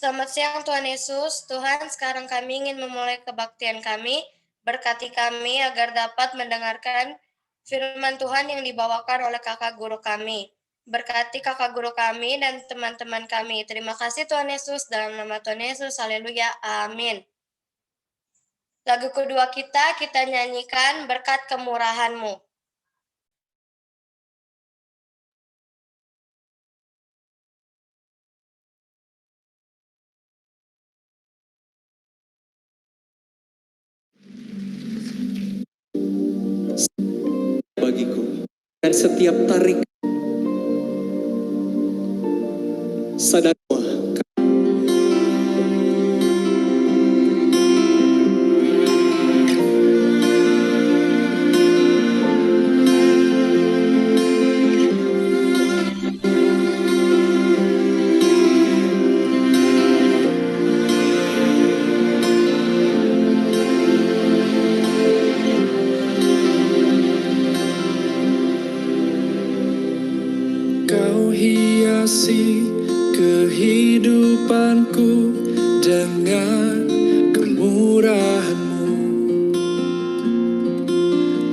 Selamat siang Tuhan Yesus. Tuhan, sekarang kami ingin memulai kebaktian kami. Berkati kami agar dapat mendengarkan firman Tuhan yang dibawakan oleh kakak guru kami. Berkati kakak guru kami dan teman-teman kami. Terima kasih Tuhan Yesus, dalam nama Tuhan Yesus. Haleluya. Amin. Lagu kedua kita nyanyikan Berkat Kemurahan-Mu. Bagiku, dan setiap tarik sadar Kau hiasi kehidupanku dengan kemurahan-Mu.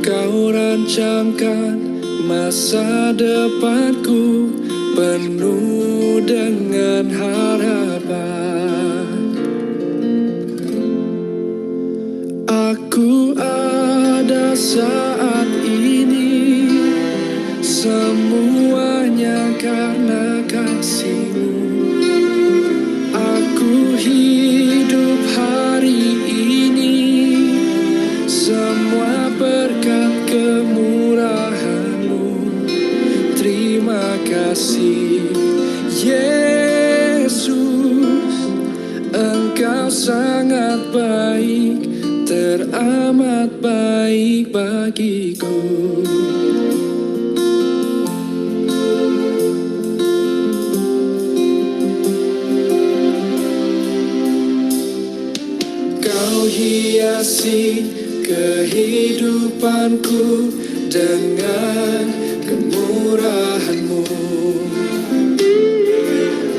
Kau rancangkan masa depanku penuh dengan harapan. Aku ada saat ini, semuanya karena kasih-Mu. Aku hidup hari ini, semua berkat kemurahan-Mu. Terima kasih Yesus, Engkau sangat baik, teramat baik bagiku. Kau hiasi kehidupanku dengan kemurahan-Mu.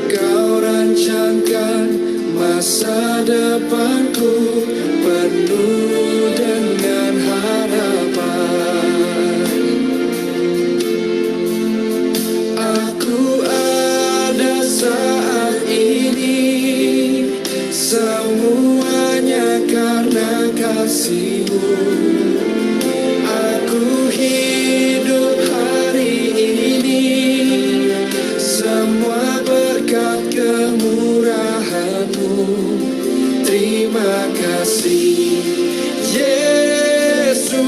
Kau rancangkan masa depanku penuh dengan harapan. Aku ada saat ini, semuanya karena kasih-Mu. Aku hidup hari ini, semua berkat kemurahan-Mu. Terima kasih Yesus,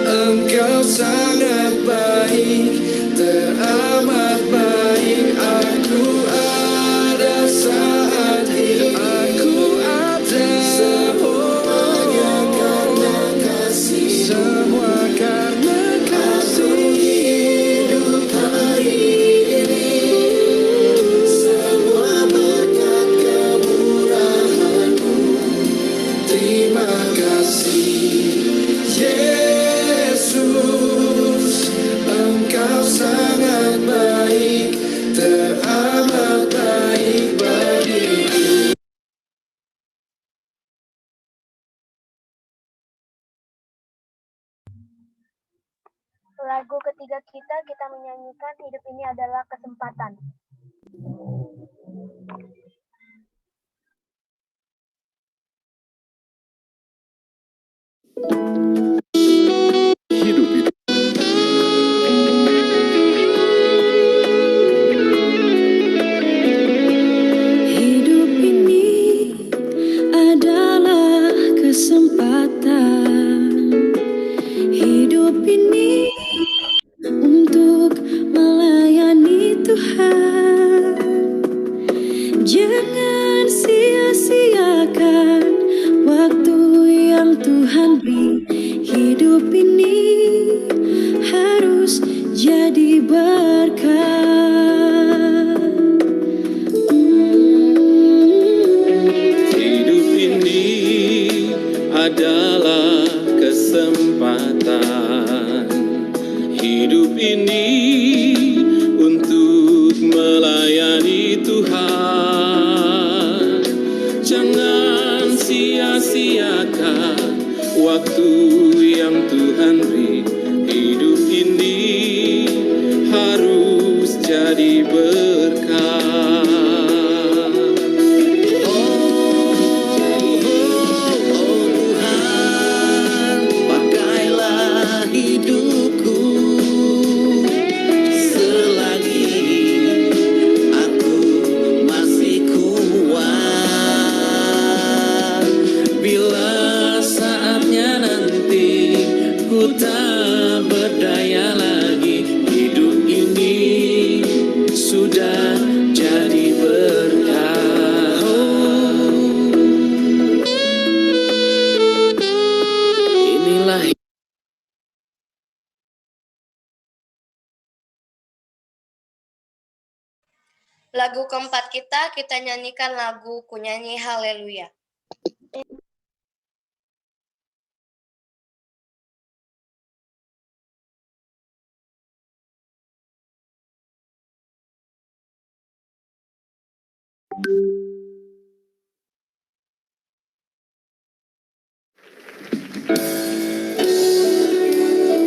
Engkau sangat baik, teramat baik. Aku ada saat ini, aku ada, semuanya karena kasih, semua karena kasih. Hidup hari ini, semua berkat kemurahan-Mu. Terima kasih Yesus, Engkau sangat baik, teramat baik bagiku. Lagu ketiga kita menyanyikan Hidup Ini Adalah Kesempatan. Hidup ini Hidup ini adalah kesempatan. Hidup ini untuk melayani Tuhan. Jangan sia-siakan waktu yang Tuhan beri. Hidup ini harus jadi berkat. Hidup ini adalah kesempatan. Hidup ini untuk melayani Tuhan. sia-siakan waktu yang Tuhan beri. Hidup ini harus jadi berkah. Tuhan, pakailah hidupku selagi aku masih kuat. Bila saatnya nanti ku tak berdaya lagi, hidup ini sudah jadi berkah. Inilah Lagu keempat kita nyanyikan lagu Ku Nyanyi Haleluya.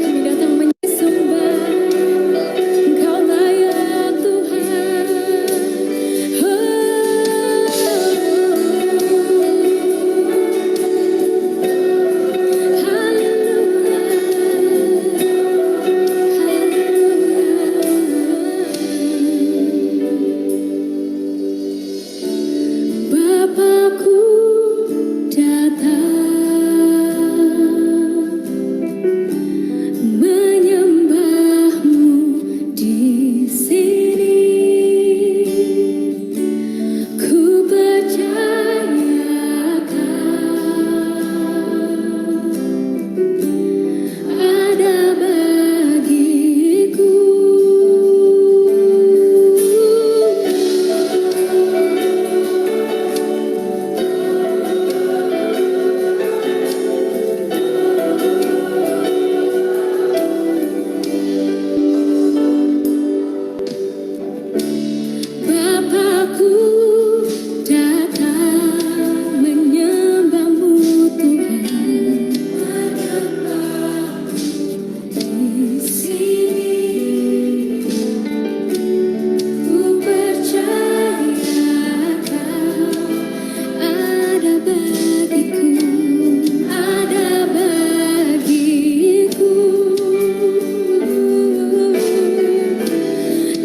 Kami datang menyembah, Engkau layak Tuhan. Bapakku datang menyembahmu di sini. Ku percayakan ada bagiku. Bapakku datang menyembahmu Tuhan. Di sini ku percayakan ada bagiku, ada bagiku.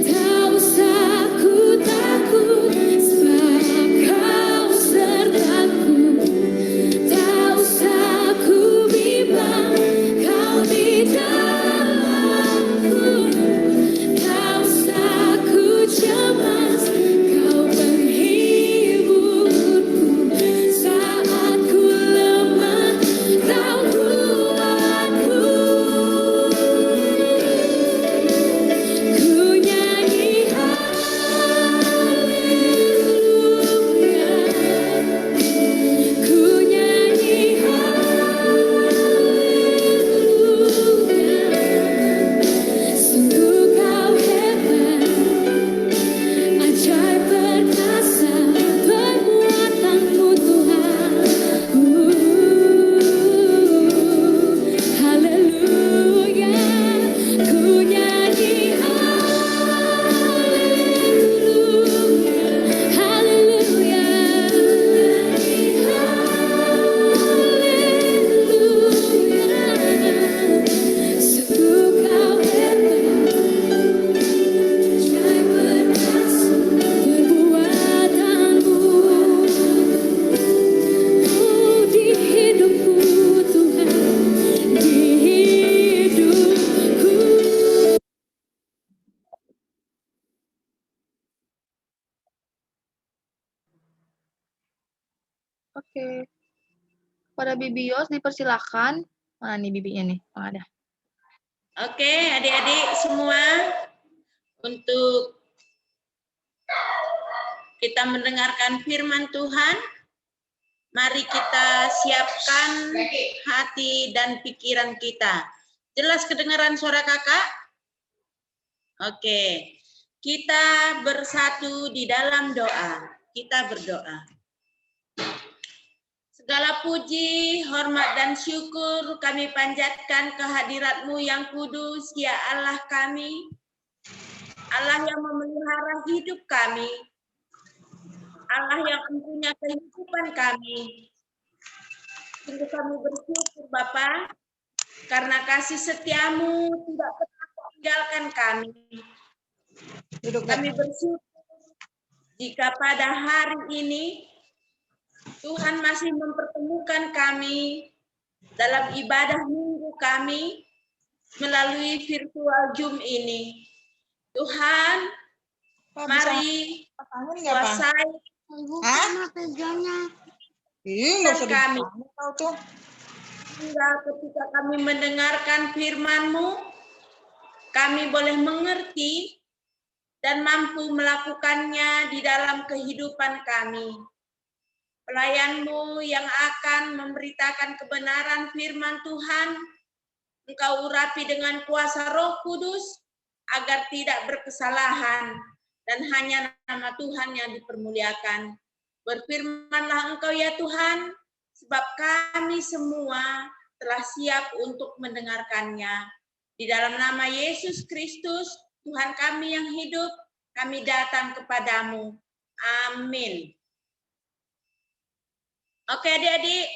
Tak usah ku takut, sebab Kau sertaku. Tak usah ku bimbang, Kau di dalamku. Tak usah ku cemas, Kau penghiburku. Saat ku lemah, Kau kuatku. Ku nyanyi haleluya, ku nyanyi haleluya. Sungguh Kau hebat, ajaib perkasa perbuatanmu Tuhan. Haleluya, ku nyanyi haleluya, haleluya, haleluya. Sungguh Kau hebat, ajaib perkasa perbuatanmu. Di hidupku Tuhan, di hidupku. Oke. Pada Bibios dipersilakan. Mana nih bibinya nih? Oh, ada. Oke, adik-adik semua, untuk kita mendengarkan firman Tuhan, mari kita siapkan hati dan pikiran kita. Jelas kedengaran suara kakak? Oke, kita bersatu di dalam doa. Kita berdoa. Segala puji, hormat, dan syukur kami panjatkan kehadirat-Mu yang kudus, ya Allah kami. Allah yang memelihara hidup kami. Allah yang mempunyai kehidupan kami. Sungguh kami bersyukur Bapa, karena kasih setia-Mu tidak pernah meninggalkan kami. Kami bersyukur jika pada hari ini Tuhan masih mempertemukan kami dalam ibadah minggu kami melalui virtual Zoom ini. Tuhan, mari kuasai kami. Hingga ketika kami mendengarkan firman-Mu, kami boleh mengerti dan mampu melakukannya di dalam kehidupan kami. Pelayan-Mu yang akan memberitakan kebenaran firman Tuhan, Engkau urapi dengan kuasa Roh Kudus, agar tidak berkesalahan, dan hanya nama Tuhan yang dipermuliakan. Berfirmanlah Engkau ya Tuhan, sebab kami semua telah siap untuk mendengarkannya. Di dalam nama Yesus Kristus, Tuhan kami yang hidup, kami datang kepadamu. Amin. Oke adik-adik,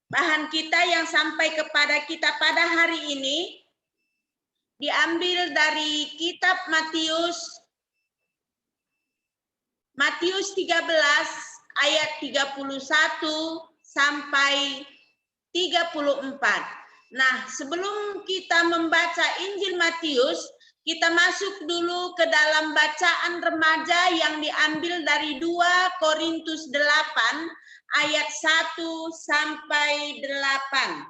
bahan kita yang sampai kepada kita pada hari ini diambil dari kitab Matius 13 ayat 31 sampai 34. Nah, sebelum kita membaca Injil Matius, kita masuk dulu ke dalam bacaan remaja yang diambil dari 2 Korintus 8 ayat 1 sampai 8.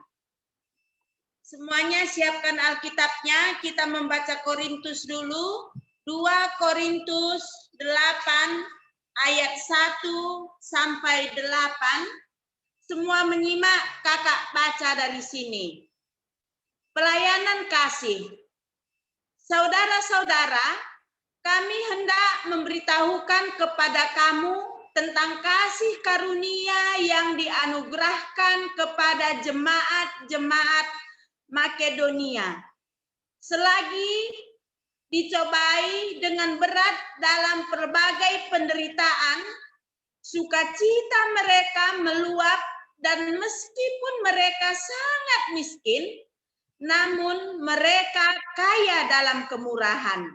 Semuanya siapkan Alkitabnya, kita membaca Korintus dulu. 2 Korintus 8 ayat 1 sampai 8. Semua menyimak, kakak baca dari sini. Pelayanan kasih. Saudara-saudara, kami hendak memberitahukan kepada kamu tentang kasih karunia yang dianugerahkan kepada jemaat-jemaat Makedonia. Selagi dicobai dengan berat dalam berbagai penderitaan, sukacita mereka meluap, dan meskipun mereka sangat miskin, namun mereka kaya dalam kemurahan.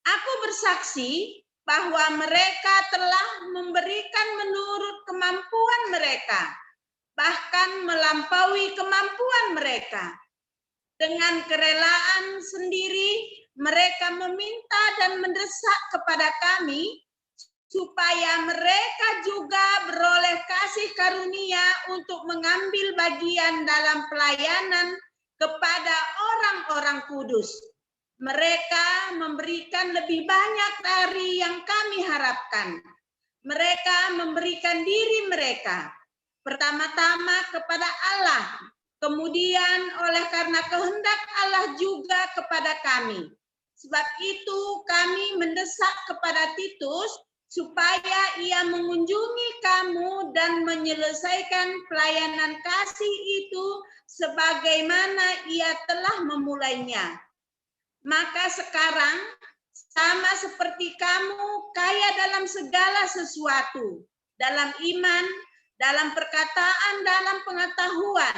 Aku bersaksi bahwa mereka telah memberikan menurut kemampuan mereka, bahkan melampaui kemampuan mereka. Dengan kerelaan sendiri, mereka meminta dan mendesak kepada kami, supaya mereka juga beroleh kasih karunia untuk mengambil bagian dalam pelayanan kepada orang-orang kudus. Mereka memberikan lebih banyak dari yang kami harapkan. Mereka memberikan diri mereka, pertama-tama kepada Allah, kemudian oleh karena kehendak Allah juga kepada kami. Sebab itu kami mendesak kepada Titus, supaya ia mengunjungi kamu dan menyelesaikan pelayanan kasih itu sebagaimana ia telah memulainya. Maka sekarang, sama seperti kamu kaya dalam segala sesuatu, dalam iman, dalam perkataan, dalam pengetahuan,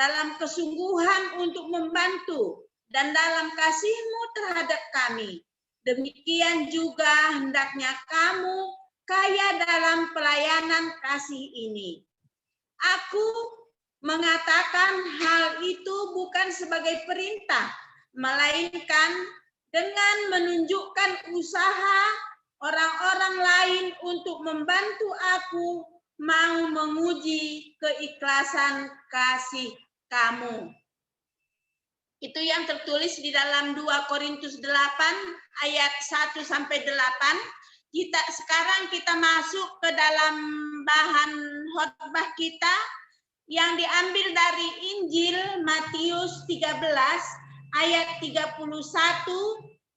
dalam kesungguhan untuk membantu, dan dalam kasih-Mu terhadap kami. Demikian juga hendaknya kamu kaya dalam pelayanan kasih ini. Aku mengatakan hal itu bukan sebagai perintah, melainkan dengan menunjukkan usaha orang-orang lain untuk membantu aku mau menguji keikhlasan kasih kamu. Itu yang tertulis di dalam 2 Korintus 8 ayat 1 sampai 8. Sekarang kita masuk ke dalam bahan khotbah kita yang diambil dari Injil Matius 13 ayat 31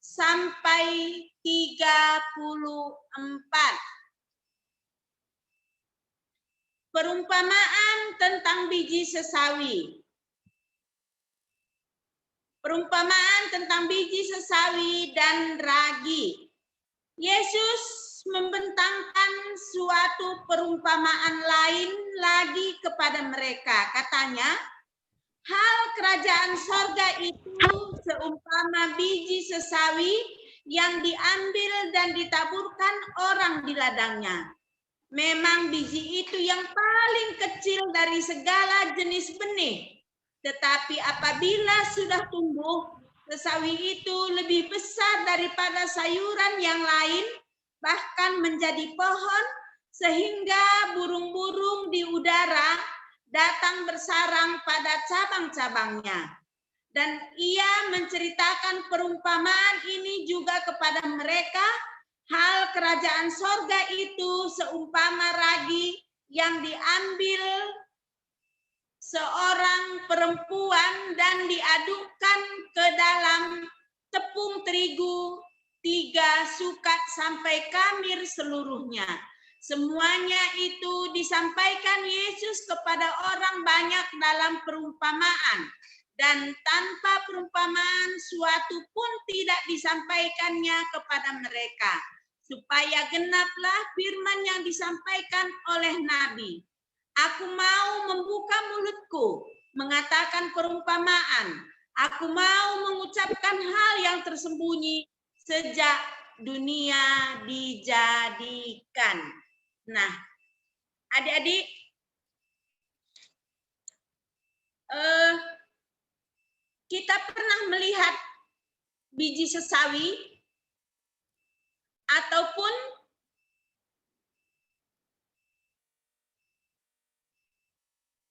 sampai 34. Perumpamaan tentang biji sesawi. Perumpamaan tentang biji sesawi dan ragi. Yesus membentangkan suatu perumpamaan lain lagi kepada mereka. Katanya, hal kerajaan sorga itu seumpama biji sesawi yang diambil dan ditaburkan orang di ladangnya. Memang biji itu yang paling kecil dari segala jenis benih. Tetapi apabila sudah tumbuh, sesawi itu lebih besar daripada sayuran yang lain, bahkan menjadi pohon, sehingga burung-burung di udara datang bersarang pada cabang-cabangnya. Dan ia menceritakan perumpamaan ini juga kepada mereka. Hal kerajaan sorga itu seumpama ragi yang diambil seorang perempuan dan diadukkan ke dalam tepung terigu 3 sukat sampai kamir seluruhnya. Semuanya itu disampaikan Yesus kepada orang banyak dalam perumpamaan. Dan tanpa perumpamaan suatu pun tidak disampaikannya kepada mereka. Supaya genaplah firman yang disampaikan oleh Nabi. Aku mau membuka mulutku, mengatakan perumpamaan. Aku mau mengucapkan hal yang tersembunyi sejak dunia dijadikan. Nah, adik-adik, kita pernah melihat biji sesawi ataupun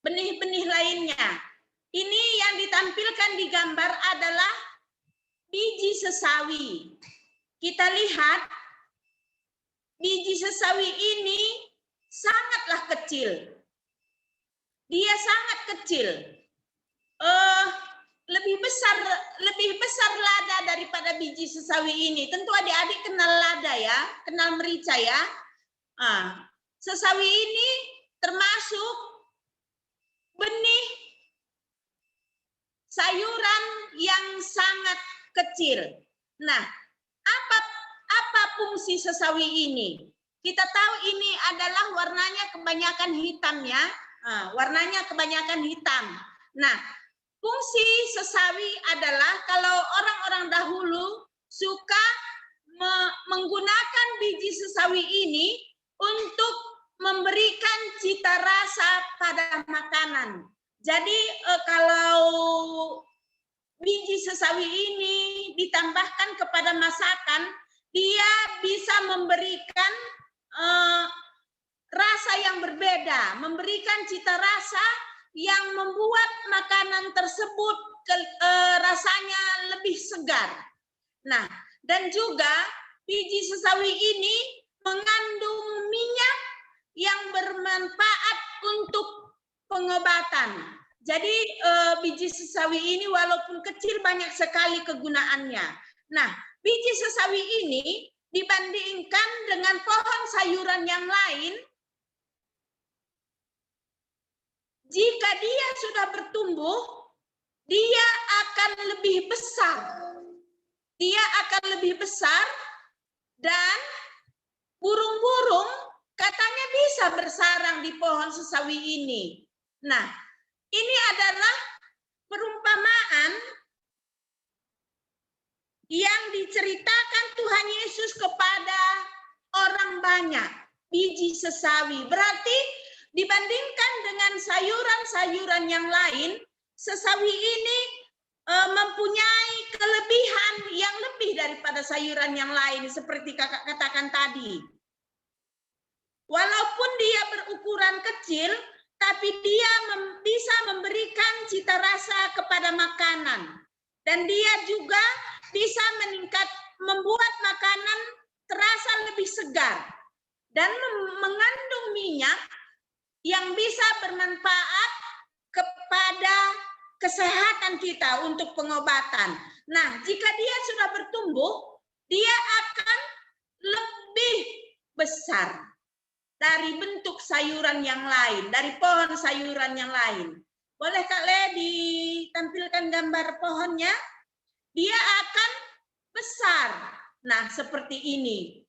benih-benih lainnya. Ini yang ditampilkan di gambar adalah biji sesawi. Kita lihat biji sesawi ini sangatlah kecil. Dia sangat kecil. Lebih besar lada daripada biji sesawi ini. Tentu adik-adik kenal lada ya, kenal merica ya. Sesawi ini termasuk benih sayuran yang sangat kecil. Nah, apa fungsi sesawi ini? Kita tahu ini adalah warnanya kebanyakan hitam ya. Warnanya kebanyakan hitam. Nah, fungsi sesawi adalah kalau orang-orang dahulu suka menggunakan biji sesawi ini untuk memberikan cita rasa pada makanan. Jadi kalau biji sesawi ini ditambahkan kepada masakan, dia bisa memberikan rasa yang berbeda, memberikan cita rasa yang membuat makanan tersebut rasanya lebih segar. Nah, dan juga biji sesawi ini mengandung minyak yang bermanfaat untuk pengobatan. Jadi biji sesawi ini walaupun kecil banyak sekali kegunaannya. Nah, biji sesawi ini dibandingkan dengan pohon sayuran yang lain, jika dia sudah bertumbuh, dia akan lebih besar. Dia akan lebih besar dan burung-burung katanya bisa bersarang di pohon sesawi ini. Nah, ini adalah perumpamaan yang diceritakan Tuhan Yesus kepada orang banyak. Biji sesawi. Berarti dibandingkan dengan sayuran-sayuran yang lain, sesawi ini mempunyai kelebihan yang lebih daripada sayuran yang lain, seperti kakak katakan tadi. Walaupun dia berukuran kecil, tapi dia bisa memberikan cita rasa kepada makanan. Dan dia juga bisa membuat makanan terasa lebih segar. Dan mengandung minyak yang bisa bermanfaat kepada kesehatan kita untuk pengobatan. Nah, jika dia sudah bertumbuh, dia akan lebih besar. dari bentuk sayuran yang lain, dari pohon sayuran yang lain. Boleh Kak Le ditampilkan gambar pohonnya? Dia akan besar. Nah, seperti ini.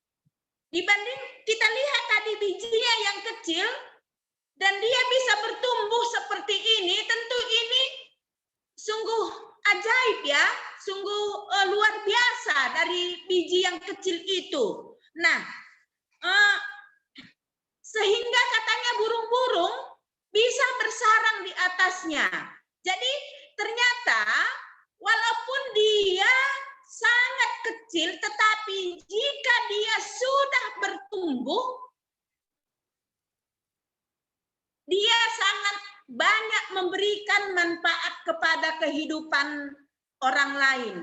Dibanding kita lihat tadi bijinya yang kecil, dan dia bisa bertumbuh seperti ini, tentu ini sungguh ajaib ya, sungguh luar biasa dari biji yang kecil itu. Nah, sehingga katanya burung-burung bisa bersarang di atasnya. Jadi ternyata walaupun dia sangat kecil, tetapi jika dia sudah bertumbuh, dia sangat banyak memberikan manfaat kepada kehidupan orang lain.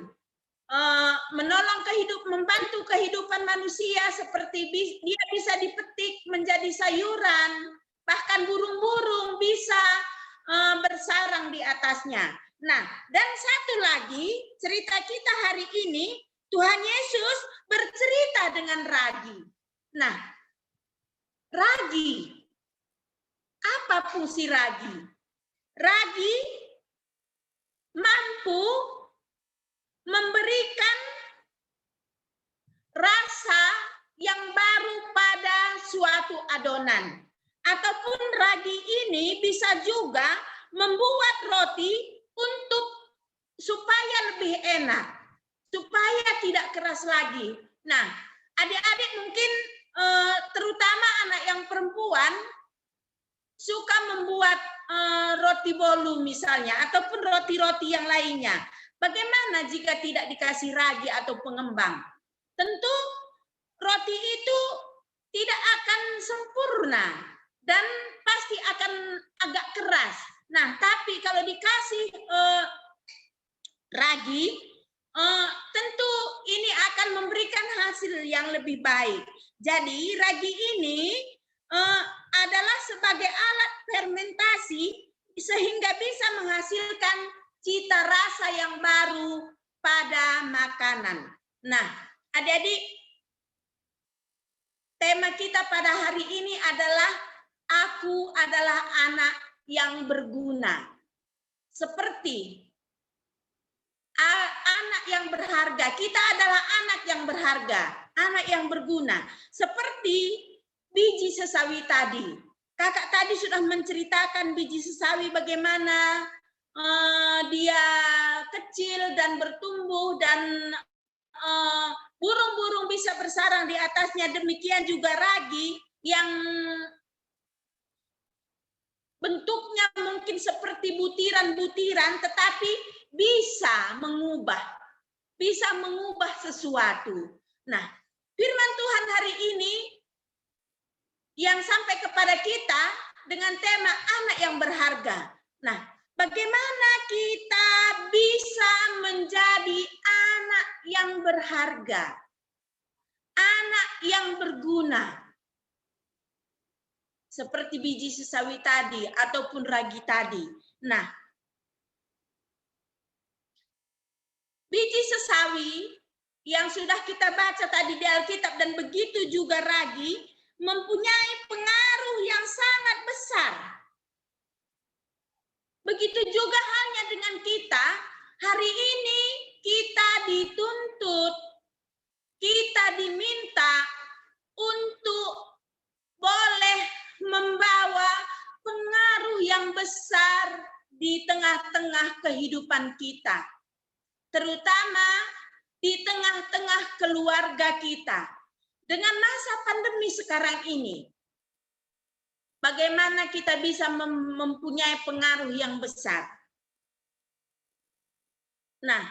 Membantu kehidupan manusia, seperti dia bisa dipetik menjadi sayuran, bahkan burung-burung bisa bersarang di atasnya. Nah, dan satu lagi cerita kita hari ini, Tuhan Yesus bercerita dengan ragi. Nah, ragi, apa fungsi ragi? Ragi mampu memberikan rasa yang baru pada suatu adonan. Ataupun ragi ini bisa juga membuat roti untuk supaya lebih enak, supaya tidak keras lagi. Nah, adik-adik mungkin terutama anak yang perempuan suka membuat roti bolu misalnya, ataupun roti-roti yang lainnya. Bagaimana jika tidak dikasih ragi atau pengembang? Tentu roti itu tidak akan sempurna dan pasti akan agak keras. Nah, tapi kalau dikasih ragi, tentu ini akan memberikan hasil yang lebih baik. Jadi ragi ini adalah sebagai alat fermentasi sehingga bisa menghasilkan cita rasa yang baru pada makanan. Nah, adik-adik, tema kita pada hari ini adalah aku adalah anak yang berguna. Seperti anak yang berharga, kita adalah anak yang berharga, anak yang berguna. Seperti biji sesawi tadi. Kakak tadi sudah menceritakan biji sesawi bagaimana dia kecil dan bertumbuh dan burung-burung bisa bersarang di atasnya. Demikian juga ragi yang bentuknya mungkin seperti butiran-butiran, tetapi bisa mengubah sesuatu. Nah, firman Tuhan hari ini yang sampai kepada kita dengan tema anak yang berharga. Nah, bagaimana kita bisa menjadi anak yang berharga, anak yang berguna, seperti biji sesawi tadi ataupun ragi tadi. Nah, biji sesawi yang sudah kita baca tadi di Alkitab dan begitu juga ragi mempunyai pengaruh yang sangat besar. Begitu juga halnya dengan kita, hari ini kita dituntut, kita diminta untuk boleh membawa pengaruh yang besar di tengah-tengah kehidupan kita, terutama di tengah-tengah keluarga kita. Dengan masa pandemi sekarang ini, bagaimana kita bisa mempunyai pengaruh yang besar? Nah,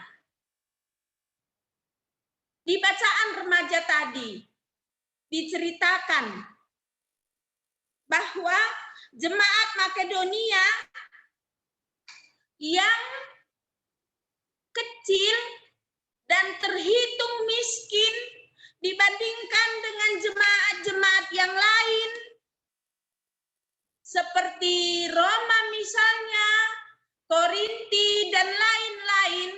di bacaan remaja tadi diceritakan bahwa jemaat Makedonia yang kecil dan terhitung miskin dibandingkan dengan jemaat-jemaat yang lain, seperti Roma misalnya, Korinti, dan lain-lain,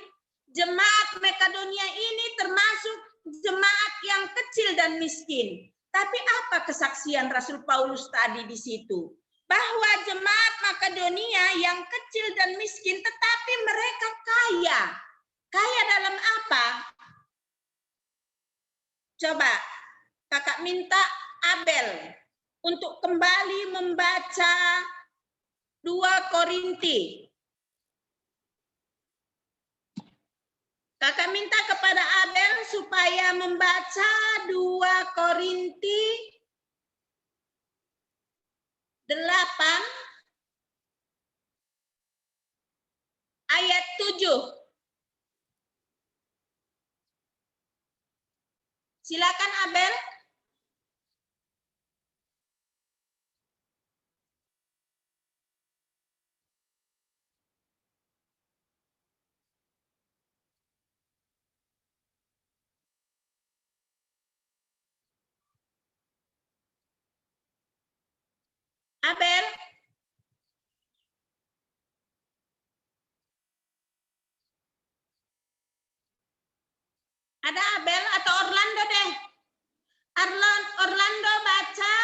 jemaat Makedonia ini termasuk jemaat yang kecil dan miskin. Tapi apa kesaksian Rasul Paulus tadi di situ? Bahwa jemaat Makedonia yang kecil dan miskin, tetapi mereka kaya. Kaya dalam apa? Coba kakak minta Abel untuk kembali membaca 2 Korinti. Kakak minta kepada Abel supaya membaca 2 Korinti 8 ayat 7. Silakan Abel. Abel. Ada Abel atau Orlando deh? Orlando baca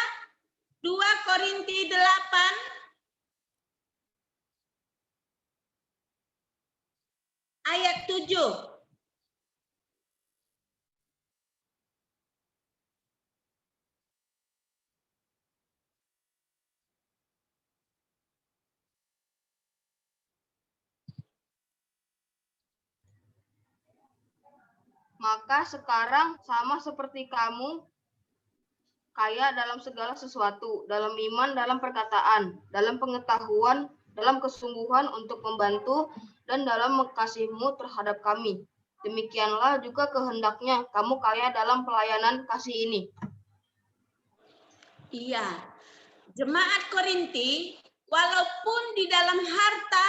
2 Korinti 8 ayat 7. Maka sekarang sama seperti kamu, kaya dalam segala sesuatu, dalam iman, dalam perkataan, dalam pengetahuan, dalam kesungguhan untuk membantu, dan dalam kasihmu terhadap kami. Demikianlah juga kehendaknya kamu kaya dalam pelayanan kasih ini. Iya, jemaat Korinti, walaupun di dalam harta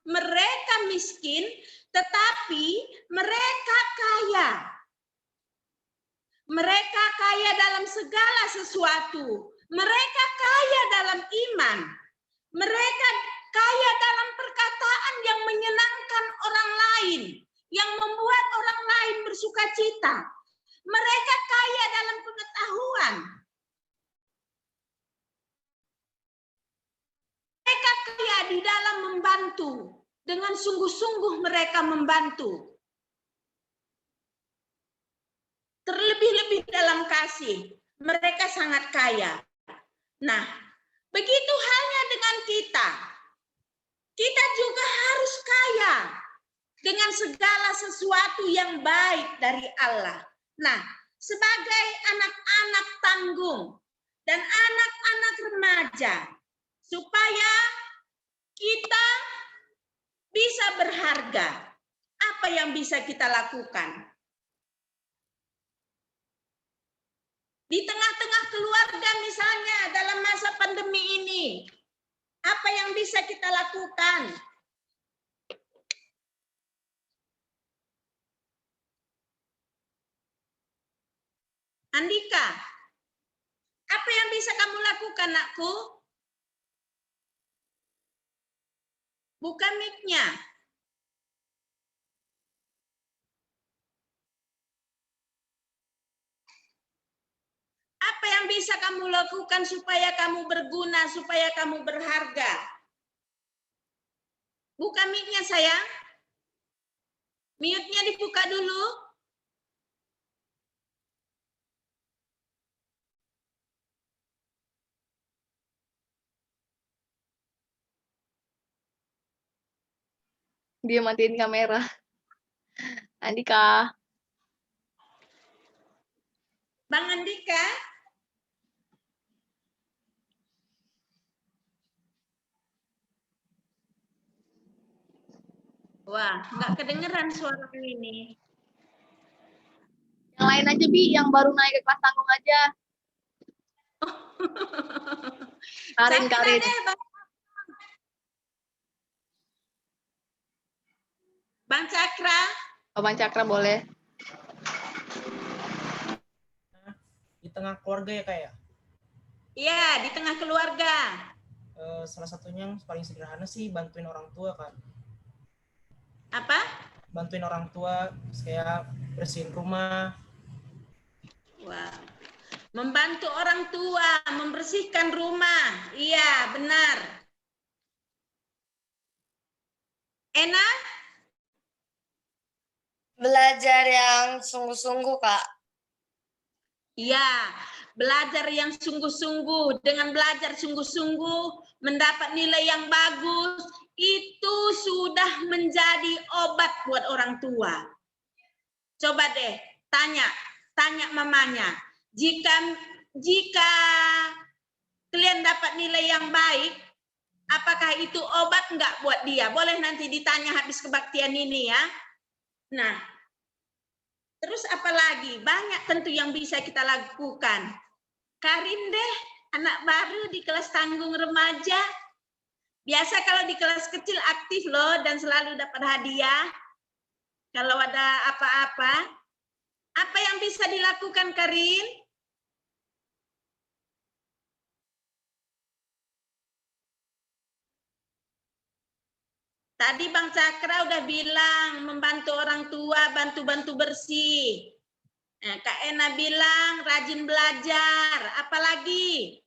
mereka miskin, tetapi mereka kaya. Mereka kaya dalam segala sesuatu. Mereka kaya dalam iman. Mereka kaya dalam perkataan yang menyenangkan orang lain, yang membuat orang lain bersuka cita. Mereka kaya dalam pengetahuan. Mereka kaya di dalam membantu. Dengan sungguh-sungguh mereka membantu. Terlebih-lebih dalam kasih. Mereka sangat kaya. Nah, begitu halnya dengan kita. Kita juga harus kaya dengan segala sesuatu yang baik dari Allah. Nah, sebagai anak-anak tanggung dan anak-anak remaja, supaya kita bisa berharga, apa yang bisa kita lakukan? Di tengah-tengah keluarga misalnya dalam masa pandemi ini, apa yang bisa kita lakukan? Andika, apa yang bisa kamu lakukan, nakku? Buka mic-nya. Apa yang bisa kamu lakukan supaya kamu berguna, supaya kamu berharga? Buka mic-nya, sayang. Mute-nya dibuka dulu. Dia matiin kamera. Andika. Bang Andika. Wah, nggak kedengeran suara ini. Yang lain aja, Bi. Yang baru naik ke kelas tanggung aja. Karin, Cakra Karin. deh, Bang Cakra. Oh, Bang Cakra boleh. Di tengah keluarga ya Kak ya? Iya, di tengah keluarga. Salah satunya yang paling sederhana sih bantuin orang tua kan. Apa? Bantuin orang tua kayak bersihin rumah. Wah. Membantu orang tua, membersihkan rumah. Iya, benar. Ena? Belajar yang sungguh-sungguh, Kak. Iya, belajar yang sungguh-sungguh. Dengan belajar sungguh-sungguh, mendapat nilai yang bagus, itu sudah menjadi obat buat orang tua. Coba deh, tanya mamanya. Jika kalian dapat nilai yang baik, apakah itu obat enggak buat dia? Boleh nanti ditanya habis kebaktian ini ya. Nah, terus apa lagi? Banyak tentu yang bisa kita lakukan. Karin deh, anak baru di kelas tanggung remaja. Biasa kalau di kelas kecil aktif loh dan selalu dapat hadiah. Kalau ada apa-apa. Apa yang bisa dilakukan, Karin? Tadi Bang Cakra udah bilang membantu orang tua, bantu-bantu bersih. Nah, Kak Ena bilang rajin belajar. Apalagi?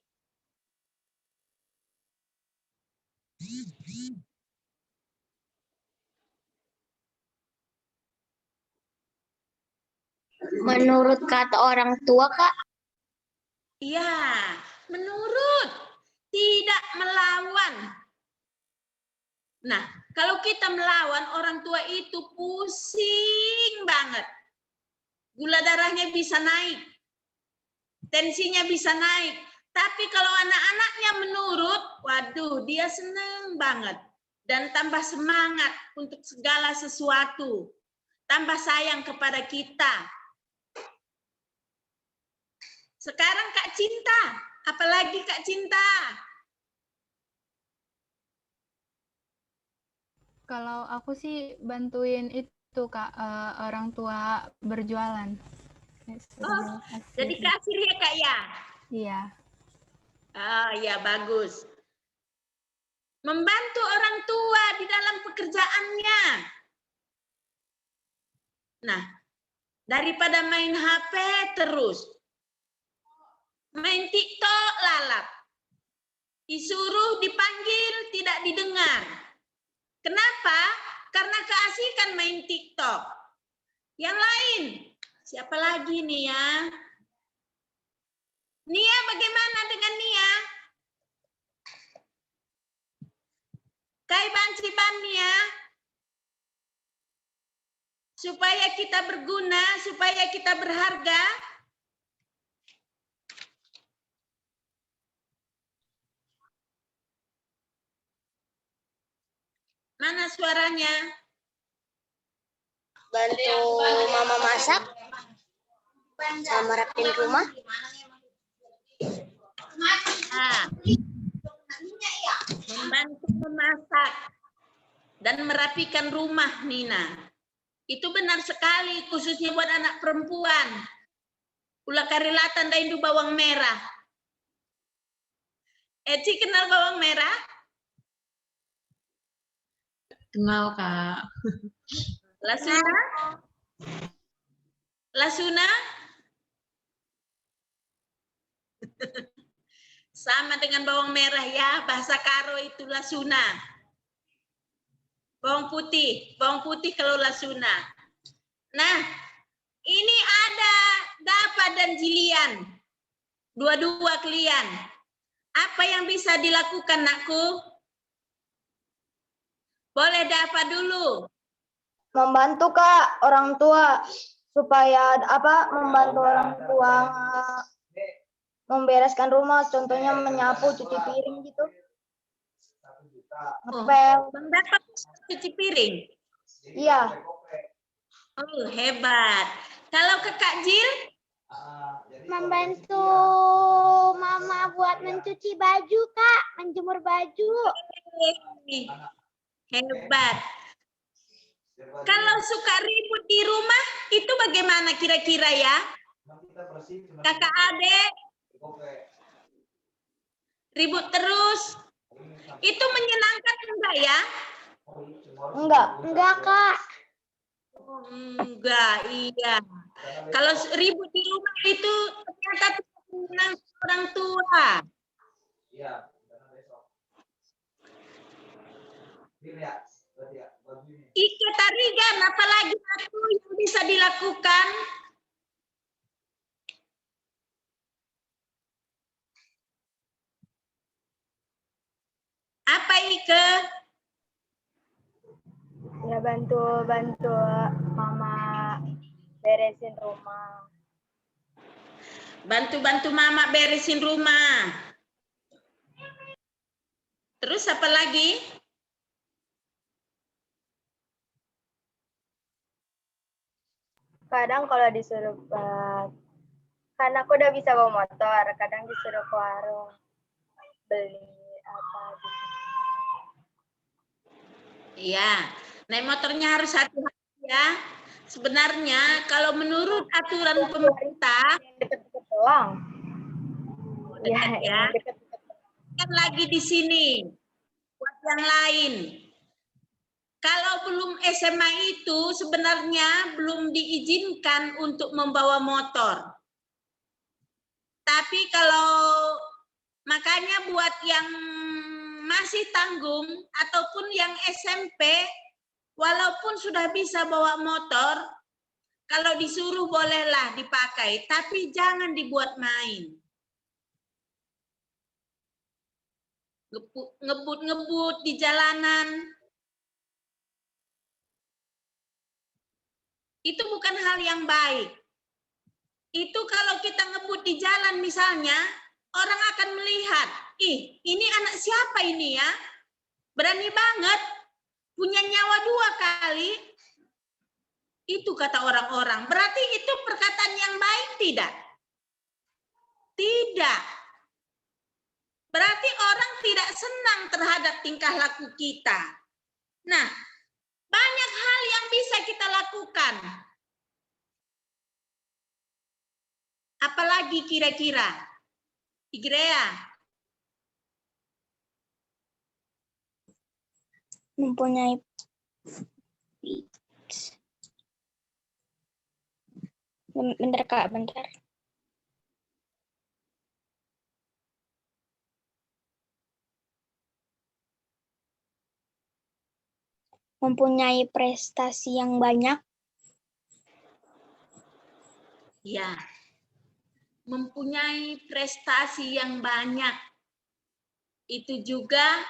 Menurut kata orang tua, Kak? Iya, menurut. Tidak melawan. Nah, kalau kita melawan, orang tua itu pusing banget. Gula darahnya bisa naik. Tensinya bisa naik. Tapi kalau anak-anaknya menurut, waduh, dia seneng banget. Dan tambah semangat untuk segala sesuatu. Tambah sayang kepada kita. Sekarang Kak Cinta, apalagi Kak Cinta? Kalau aku sih bantuin itu Kak, orang tua berjualan. Oh, jadi kasir ya Kak ya? Iya. Ah, ya bagus. Membantu orang tua di dalam pekerjaannya. Nah, daripada main HP terus. Main TikTok lalap. Disuruh dipanggil tidak didengar. Kenapa? Karena keasikan main TikTok. Yang lain, siapa lagi nih ya? Nia, bagaimana dengan Nia? Kai banci ban Nia. Supaya kita berguna, supaya kita berharga. Mana suaranya? Bantu mama masak, sama rapin rumah. Nah, membantu memasak dan merapikan rumah, Nina. Itu benar sekali, khususnya buat anak perempuan. Ulah karilatan da indu bawang merah. Eci kenal bawang merah? Kenal, Kak. Lasuna? Lasuna? Sama dengan bawang merah ya, bahasa Karo itu lasuna. Bawang putih kalau lasuna. Nah, ini ada Dapa dan Jilian. Dua-dua kalian. Apa yang bisa dilakukan, nakku? Boleh Dapa dulu. Membantu Kak orang tua supaya membantu orang tua membereskan rumah, contohnya menyapu, cuci piring gitu. Ngepel. Bang Dapa cuci piring? Iya. Oh, hebat. Kalau Kakak Jil? Membantu mama buat mencuci baju, Kak, menjemur baju. Hebat. Kalau suka ribut di rumah, itu bagaimana kira-kira ya? Kakak adik? Ribut terus? Itu menyenangkan enggak ya? Enggak, Kak. Enggak, iya. Kalau ribut di rumah itu ternyata dengan orang tua. Ike Tarigan, apalagi satu yang bisa dilakukan? Apa Ike? Ya bantu mama beresin rumah. Bantu-bantu mama beresin rumah. Terus apa lagi? Kadang kalau disuruh kan aku udah bisa bawa motor, kadang disuruh ke warung beli apa gitu. Iya, naik motornya harus hati-hati ya. Sebenarnya kalau menurut aturan pemerintah, Deket-deket doang. dekat ya. Deket-deket. Kan lagi di sini buat yang lain. Kalau belum SMA itu sebenarnya belum diizinkan untuk membawa motor. Tapi kalau makanya buat yang masih tanggung ataupun yang SMP, walaupun sudah bisa bawa motor, kalau disuruh bolehlah dipakai, tapi jangan dibuat main. Ngebut-ngebut di jalanan. Itu bukan hal yang baik. Itu kalau kita ngebut di jalan misalnya, orang akan melihat, ih ini anak siapa ini ya? Berani banget, punya nyawa 2 kali. Itu kata orang-orang. Berarti itu perkataan yang baik tidak? Tidak. Berarti orang tidak senang terhadap tingkah laku kita. Nah, banyak hal yang bisa kita lakukan. Apalagi kira-kira? Igrea. Mempunyai bentar Kak, bentar. Mempunyai prestasi yang banyak. Ya. Mempunyai prestasi yang banyak. Itu juga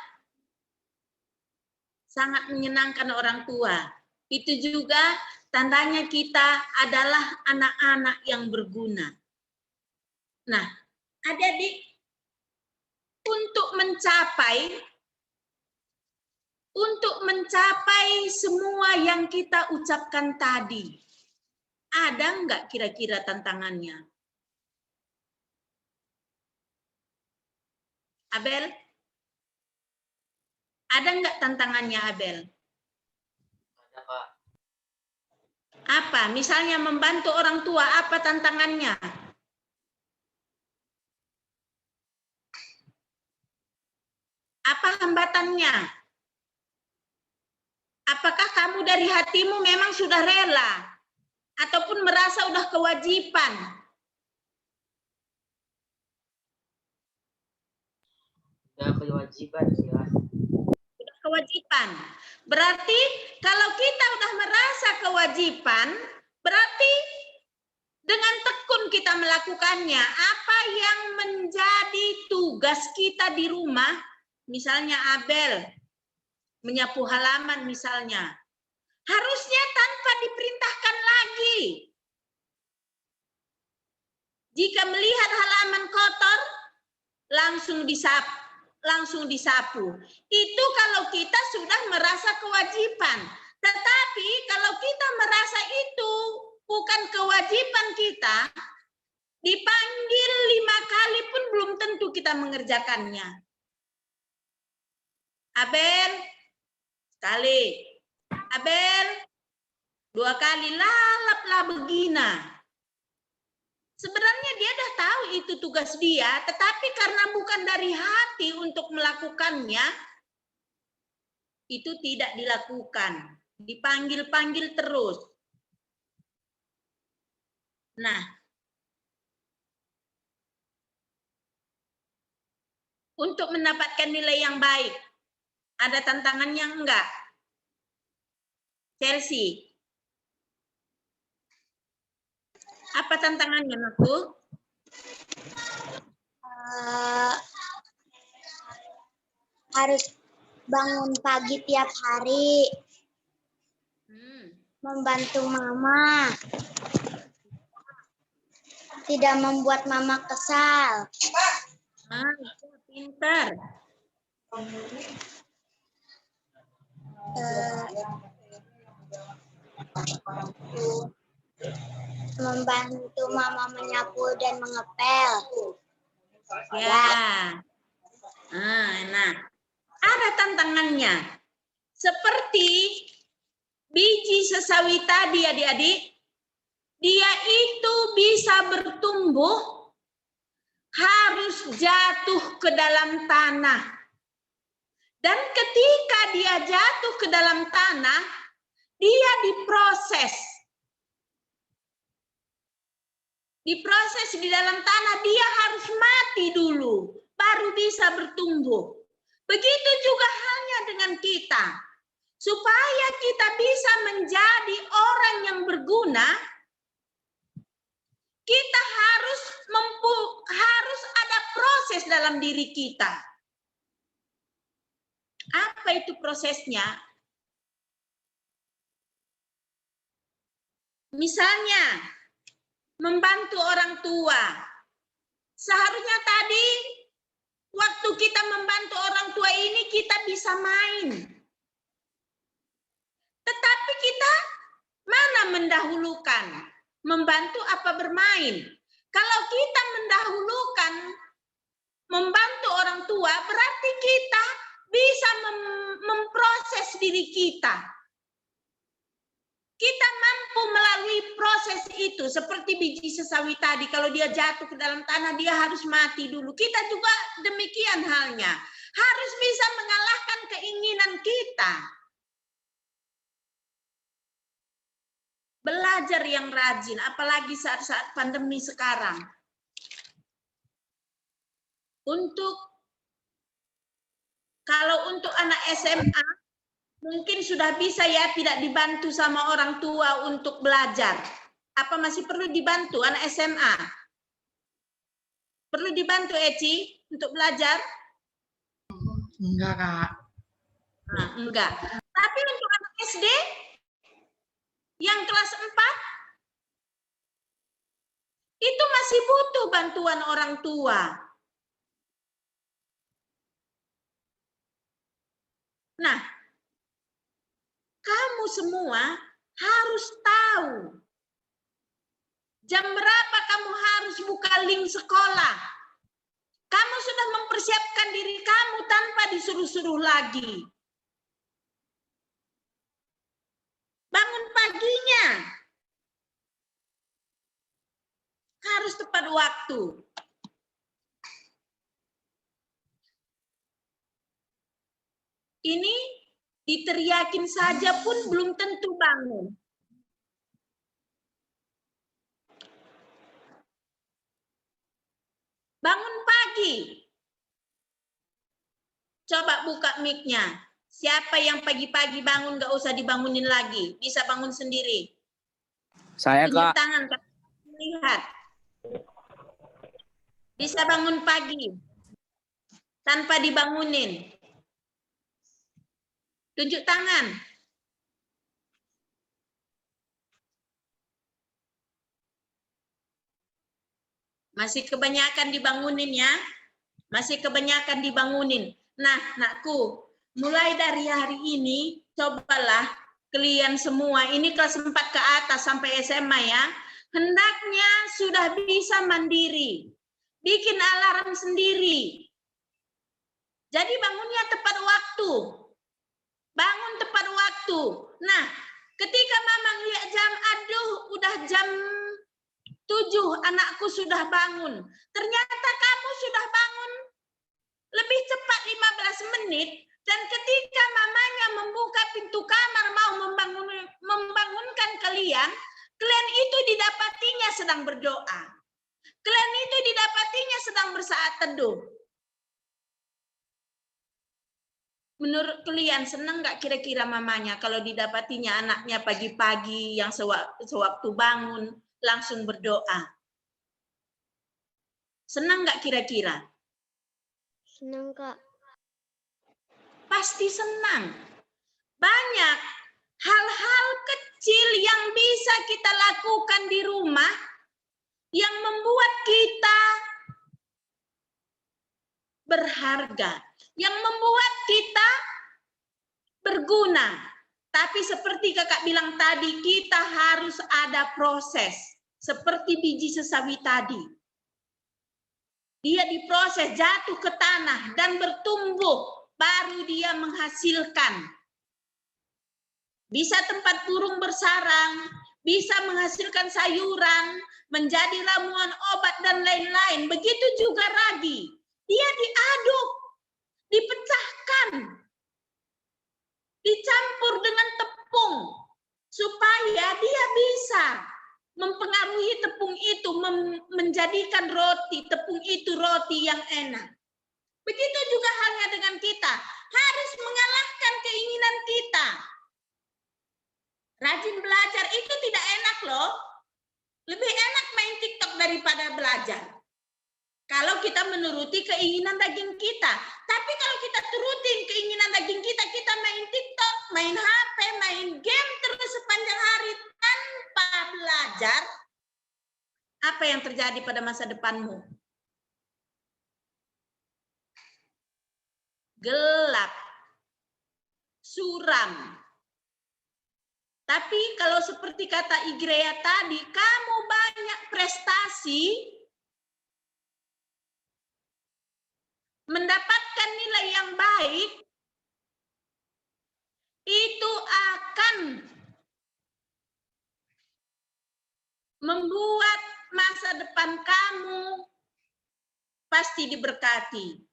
sangat menyenangkan orang tua. Itu juga tandanya kita adalah anak-anak yang berguna. Nah, adik-adik, untuk mencapai semua yang kita ucapkan tadi, ada enggak kira-kira tantangannya? Abel? Ada enggak tantangannya, Abel? Ada, Kak. Apa? Misalnya membantu orang tua, apa tantangannya? Apa hambatannya? Apakah kamu dari hatimu memang sudah rela? Ataupun merasa udah kewajiban? Udah kewajiban sih, Kak. Udah kewajiban. Berarti kalau kita udah merasa kewajiban, berarti dengan tekun kita melakukannya. Apa yang menjadi tugas kita di rumah, misalnya Abel, menyapu halaman misalnya, harusnya tanpa diperintahkan lagi. Jika melihat halaman kotor, langsung disapu. Itu kalau kita sudah merasa kewajiban. Tetapi kalau kita merasa itu bukan kewajiban kita, dipanggil 5 kali pun belum tentu kita mengerjakannya. Abel, sekali. Abel, 2 kali, lalaplah begina. Sebenarnya dia dah tahu itu tugas dia, tetapi karena bukan dari hati untuk melakukannya, itu tidak dilakukan. Dipanggil-panggil terus. Nah, untuk mendapatkan nilai yang baik. Ada tantangannya enggak? Chelsea. Apa tantangannya, Aku? Harus bangun pagi tiap hari, membantu mama, tidak membuat mama kesal. Pintar. Membantu mama menyapu dan mengepel. Ya. Nah, ada tantangannya. Seperti biji sesawi tadi, adik-adik, dia itu bisa bertumbuh harus jatuh ke dalam tanah. Dan ketika dia jatuh ke dalam tanah, dia diproses. Diproses di dalam tanah, dia harus mati dulu, baru bisa bertumbuh. Begitu juga halnya dengan kita. Supaya kita bisa menjadi orang yang berguna, kita harus ada proses dalam diri kita. Apa itu prosesnya? Misalnya, membantu orang tua. Seharusnya tadi, waktu kita membantu orang tua ini, kita bisa main. Tetapi kita mana mendahulukan? Membantu apa bermain? Kalau kita mendahulukan membantu orang tua, berarti kita bisa memproses diri kita. Kita mampu melalui proses itu, seperti biji sesawi tadi. Kalau dia jatuh ke dalam tanah, dia harus mati dulu. Kita juga demikian halnya. Harus bisa mengalahkan keinginan kita. Belajar yang rajin, apalagi saat-saat pandemi sekarang. Kalau untuk anak SMA, mungkin sudah bisa ya tidak dibantu sama orang tua untuk belajar. Apa masih perlu dibantu anak SMA? Perlu dibantu, Eci, untuk belajar? Enggak, Kak. Nah, enggak. Tapi untuk anak SD, yang kelas 4, itu masih butuh bantuan orang tua. Nah, kamu semua harus tahu jam berapa kamu harus buka link sekolah. Kamu sudah mempersiapkan diri kamu tanpa disuruh-suruh lagi. Bangun paginya harus tepat waktu. Ini diteriakin saja pun belum tentu bangun. Bangun pagi. Coba buka mic-nya. Siapa yang pagi-pagi bangun nggak usah dibangunin lagi, bisa bangun sendiri. Saya, Tunjuk Kak. tangan, Kak. Lihat. Bisa bangun pagi tanpa dibangunin. Tunjuk tangan. Masih kebanyakan dibangunin ya. Masih kebanyakan dibangunin. Nah, nakku, mulai dari hari ini, cobalah kalian semua, ini kelas 4 ke atas sampai SMA ya, hendaknya sudah bisa mandiri. Bikin alarm sendiri. Jadi bangunnya tepat waktu. Bangun tepat waktu. Nah, ketika mama lihat jam, aduh udah jam 7, anakku sudah bangun. Ternyata kamu sudah bangun lebih cepat 15 menit, dan ketika mamanya membuka pintu kamar mau membangunkan kalian, kalian itu didapatinya sedang berdoa. Kalian itu didapatinya sedang bersaat teduh. Menurut kalian senang nggak kira-kira mamanya kalau didapatinya anaknya pagi-pagi yang sewaktu bangun langsung berdoa? Senang nggak kira-kira? Senang, Kak. Pasti senang. Banyak hal-hal kecil yang bisa kita lakukan di rumah yang membuat kita berharga, yang membuat kita berguna. Tapi seperti kakak bilang tadi, kita harus ada proses. Seperti biji sesawi tadi. Dia diproses, jatuh ke tanah, dan bertumbuh. Baru dia menghasilkan. Bisa tempat burung bersarang, bisa menghasilkan sayuran, menjadi ramuan obat, dan lain-lain. Begitu juga ragi. Dia diaduk, dipecahkan, dicampur dengan tepung, supaya dia bisa mempengaruhi tepung itu, menjadikan roti, tepung itu roti yang enak. Begitu juga halnya dengan kita, harus mengalahkan keinginan kita. Rajin belajar itu tidak enak loh. Lebih enak main TikTok daripada belajar. Kalau kita menuruti keinginan daging kita. Tapi kalau kita turutin keinginan daging kita, kita main TikTok, main HP, main game terus sepanjang hari tanpa belajar, apa yang terjadi pada masa depanmu? Gelap, suram. Tapi kalau seperti kata Igrea tadi, kamu banyak prestasi, mendapatkan nilai yang baik, itu akan membuat masa depan kamu pasti diberkati.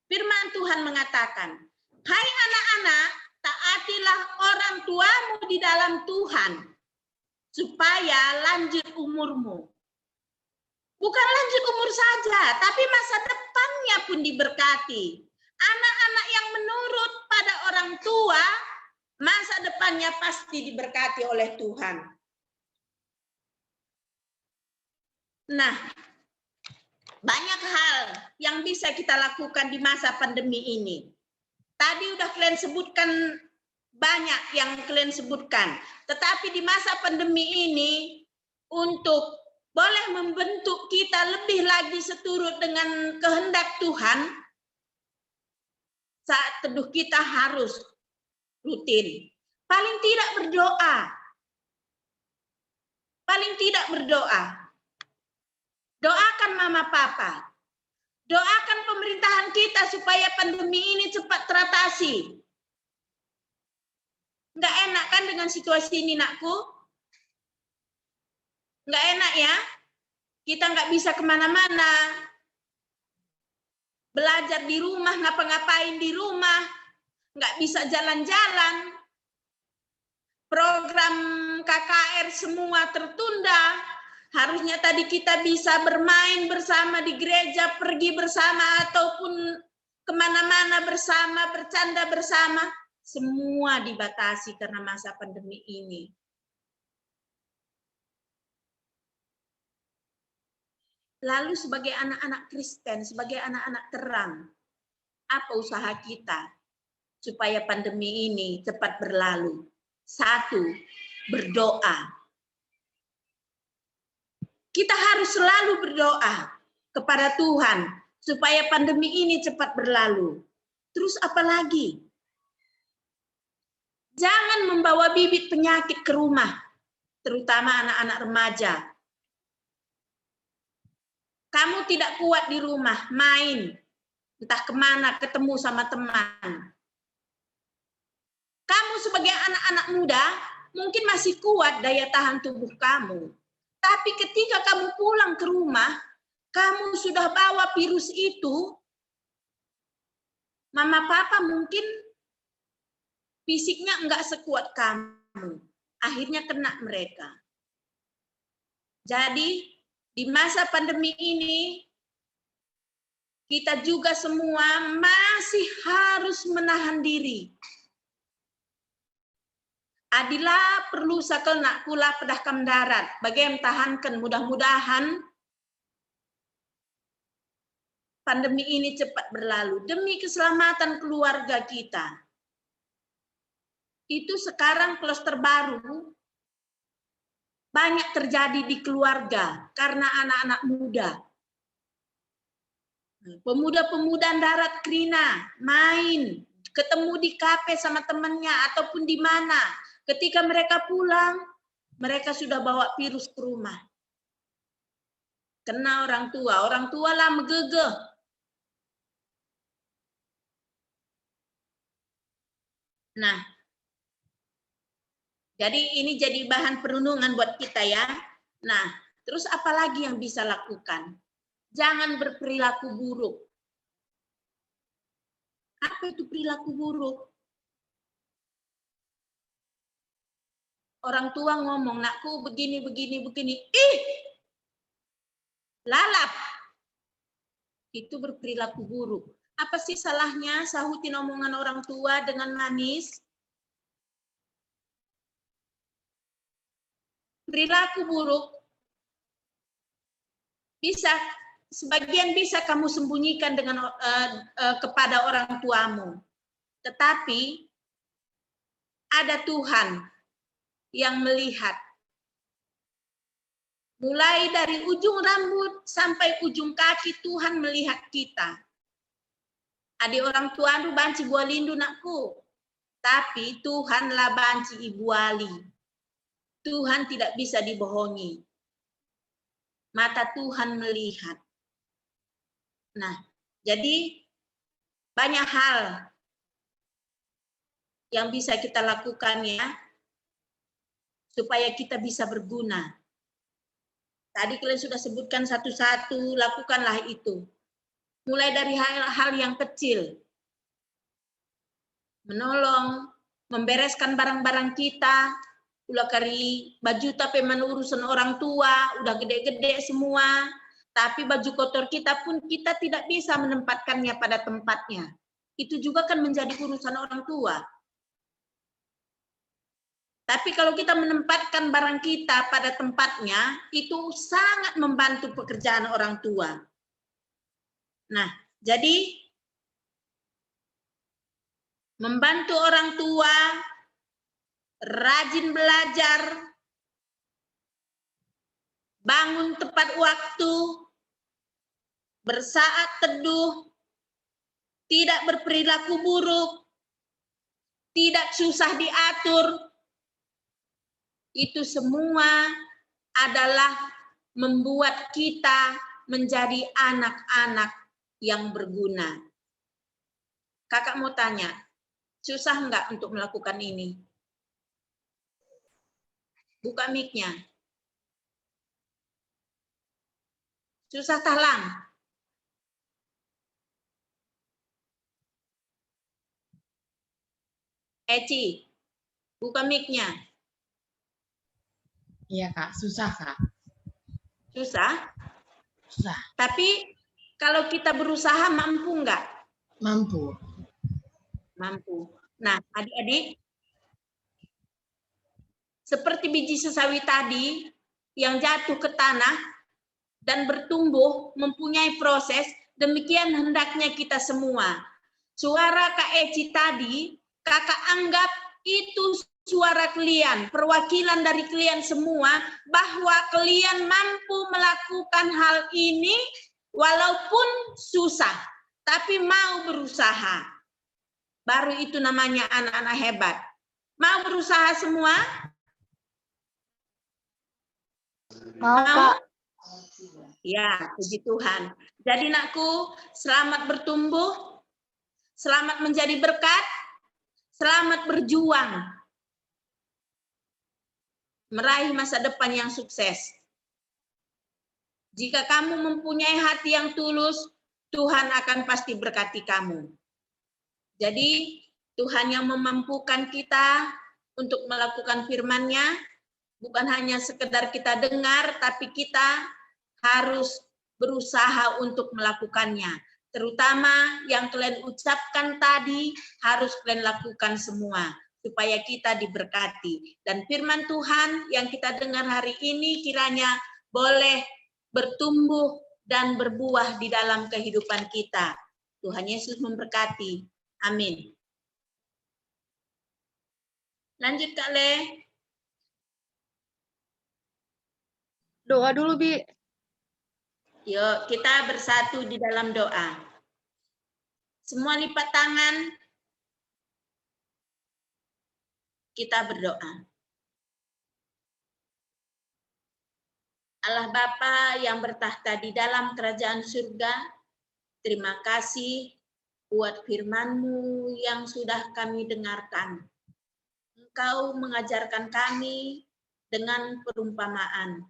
Firman Tuhan mengatakan, hai anak-anak, taatilah orang tuamu di dalam Tuhan, supaya lanjut umurmu. Bukan lanjut umur saja, tapi masa depannya pun diberkati. Anak-anak yang menurut pada orang tua, masa depannya pasti diberkati oleh Tuhan. Nah, banyak hal yang bisa kita lakukan di masa pandemi ini. Tadi udah kalian sebutkan, banyak yang kalian sebutkan. Tetapi di masa pandemi ini, untuk boleh membentuk kita lebih lagi seturut dengan kehendak Tuhan, saat teduh kita harus rutin. Paling tidak berdoa. Paling tidak berdoa. Doakan mama papa. Doakan pemerintahan kita supaya pandemi ini cepat teratasi. Nggak enak kan dengan situasi ini, nakku? Nggak enak ya? Kita nggak bisa kemana-mana. Belajar di rumah, ngapa-ngapain di rumah. Nggak bisa jalan-jalan. Program KKR semua tertunda. Harusnya tadi kita bisa bermain bersama di gereja, pergi bersama, ataupun kemana-mana bersama, bercanda bersama. Semua dibatasi karena masa pandemi ini. Lalu sebagai anak-anak Kristen, sebagai anak-anak terang, apa usaha kita supaya pandemi ini cepat berlalu? 1, berdoa. Kita harus selalu berdoa kepada Tuhan supaya pandemi ini cepat berlalu. Terus apa lagi? Jangan membawa bibit penyakit ke rumah, terutama anak-anak remaja. Kamu tidak kuat di rumah, main, entah kemana, ketemu sama teman. Kamu sebagai anak-anak muda, mungkin masih kuat daya tahan tubuh kamu. Tapi ketika kamu pulang ke rumah, kamu sudah bawa virus itu, mama papa mungkin fisiknya enggak sekuat kamu. Akhirnya kena mereka. Jadi, di masa pandemi ini, kita juga semua masih harus menahan diri. Adilah perlu sakal nak kula pedah kam darat. Bagaimana tahankan, mudah-mudahan pandemi ini cepat berlalu. Demi keselamatan keluarga kita. Itu sekarang klaster baru banyak terjadi di keluarga karena anak-anak muda. Pemuda-pemuda darat Krina main, ketemu di kafe sama temannya ataupun di mana. Ketika mereka pulang, mereka sudah bawa virus ke rumah. Kena orang tua lah megegeh. Nah, jadi ini jadi bahan perenungan buat kita ya. Nah, terus apa lagi yang bisa lakukan? Jangan berperilaku buruk. Apa itu perilaku buruk? Orang tua ngomong, nakku begini. Ih, lalap. Itu berperilaku buruk. Apa sih salahnya sahutin omongan orang tua dengan manis? Perilaku buruk bisa, sebagian bisa kamu sembunyikan dengan kepada orang tuamu. Tetapi ada Tuhan yang melihat. Mulai dari ujung rambut sampai ujung kaki Tuhan melihat kita. Adik orang tua lu banci buah lindu nakku. Tapi Tuhanlah banci ibu wali. Tuhan tidak bisa dibohongi. Mata Tuhan melihat. Nah, jadi banyak hal yang bisa kita lakukan ya, supaya kita bisa berguna. Tadi kalian sudah sebutkan satu-satu, lakukanlah itu. Mulai dari hal-hal yang kecil. Menolong, membereskan barang-barang kita, ulah kari baju tapi urusan orang tua, udah gede-gede semua. Tapi baju kotor kita pun kita tidak bisa menempatkannya pada tempatnya. Itu juga kan menjadi urusan orang tua. Tapi kalau kita menempatkan barang kita pada tempatnya, itu sangat membantu pekerjaan orang tua. Nah, jadi membantu orang tua, rajin belajar, bangun tepat waktu, bersaat teduh, tidak berperilaku buruk, tidak susah diatur, itu semua adalah membuat kita menjadi anak-anak yang berguna. Kakak mau tanya, susah enggak untuk melakukan ini? Buka mic-nya. Susah talang. Eci, buka mic-nya. Iya Kak, susah Kak. Susah? Susah. Tapi kalau kita berusaha mampu enggak? Mampu. Mampu. Nah, adik-adik, seperti biji sesawi tadi yang jatuh ke tanah dan bertumbuh mempunyai proses, demikian hendaknya kita semua. Suara Kak Eci tadi, kakak anggap itu suara kalian, perwakilan dari kalian semua, bahwa kalian mampu melakukan hal ini walaupun susah, tapi mau berusaha. Baru itu namanya anak-anak hebat. Mau berusaha semua? Mau, Kak. Ya, puji Tuhan. Jadi nakku, selamat bertumbuh, selamat menjadi berkat, selamat berjuang meraih masa depan yang sukses. Jika kamu mempunyai hati yang tulus, Tuhan akan pasti berkati kamu. Jadi, Tuhan yang memampukan kita untuk melakukan firman-Nya, bukan hanya sekedar kita dengar, tapi kita harus berusaha untuk melakukannya. Terutama yang kalian ucapkan tadi harus kalian lakukan semua supaya kita diberkati. Dan firman Tuhan yang kita dengar hari ini kiranya boleh bertumbuh dan berbuah di dalam kehidupan kita. Tuhan Yesus memberkati. Amin. Lanjut Kak Le. Doa dulu, Bi. Yuk, kita bersatu di dalam doa. Semua lipat tangan. Kita berdoa. Allah Bapa yang bertahta di dalam kerajaan surga, terima kasih buat firman-Mu yang sudah kami dengarkan. Engkau mengajarkan kami dengan perumpamaan.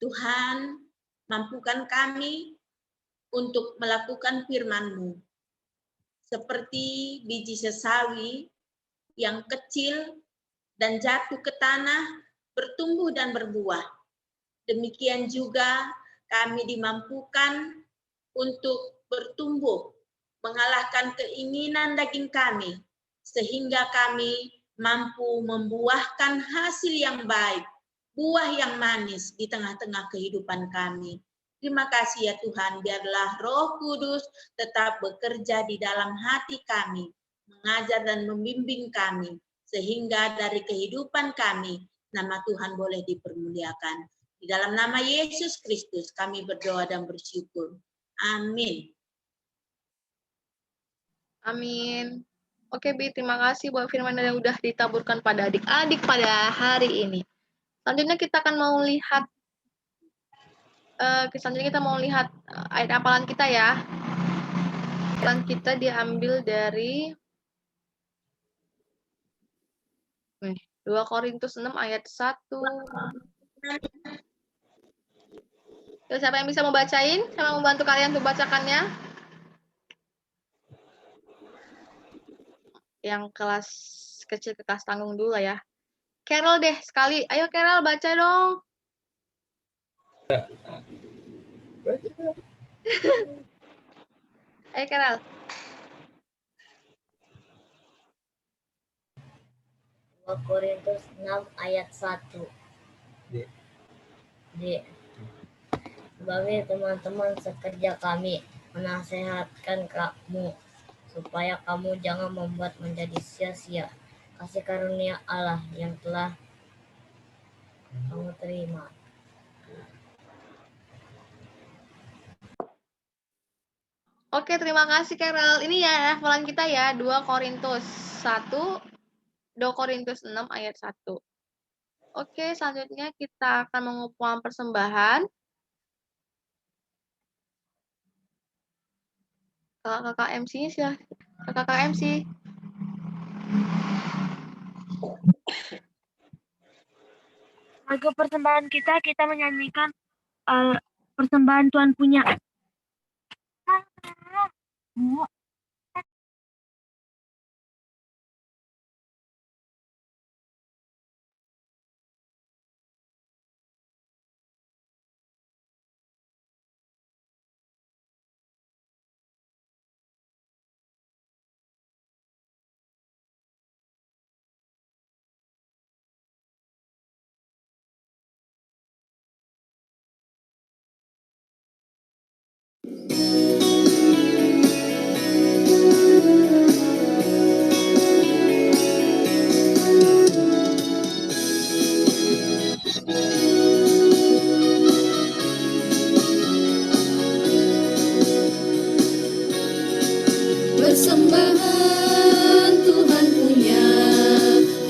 Tuhan, mampukan kami untuk melakukan firman-Mu. Seperti biji sesawi yang kecil dan jatuh ke tanah, bertumbuh dan berbuah. Demikian juga kami dimampukan untuk bertumbuh, mengalahkan keinginan daging kami, sehingga kami mampu membuahkan hasil yang baik, buah yang manis di tengah-tengah kehidupan kami. Terima kasih ya Tuhan, biarlah Roh Kudus tetap bekerja di dalam hati kami, mengajar dan membimbing kami, sehingga dari kehidupan kami, nama Tuhan boleh dipermuliakan. Di dalam nama Yesus Kristus kami berdoa dan bersyukur. Amin. Amin. Oke, Bi, terima kasih buat firman yang udah ditaburkan pada adik-adik pada hari ini. Selanjutnya kita akan mau lihat ayat hafalan kita ya. Hafalan kita diambil dari 2 Korintus 6 ayat 1. Siapa yang bisa membacain? Siapa yang membantu kalian untuk bacakannya? Yang kelas kecil ke kelas tanggung dulu lah ya. Carol deh sekali. Ayo Carol baca dong. Ayo Carol. Korintus 6 ayat 1. D. Sebagai teman-teman sekerja kami menasehatkan kamu supaya kamu jangan membuat menjadi sia-sia kasih karunia Allah yang telah kamu terima. Oke, terima kasih Carol. Ini ya hafalan kita ya, 2 Korintus 6 ayat 1. Oke, selanjutnya kita akan mengumpulkan persembahan. Kakak MC-nya silahkan. Kakak MC. Lagu persembahan kita menyanyikan persembahan Tuhan punya. Persembahan Tuhan punya,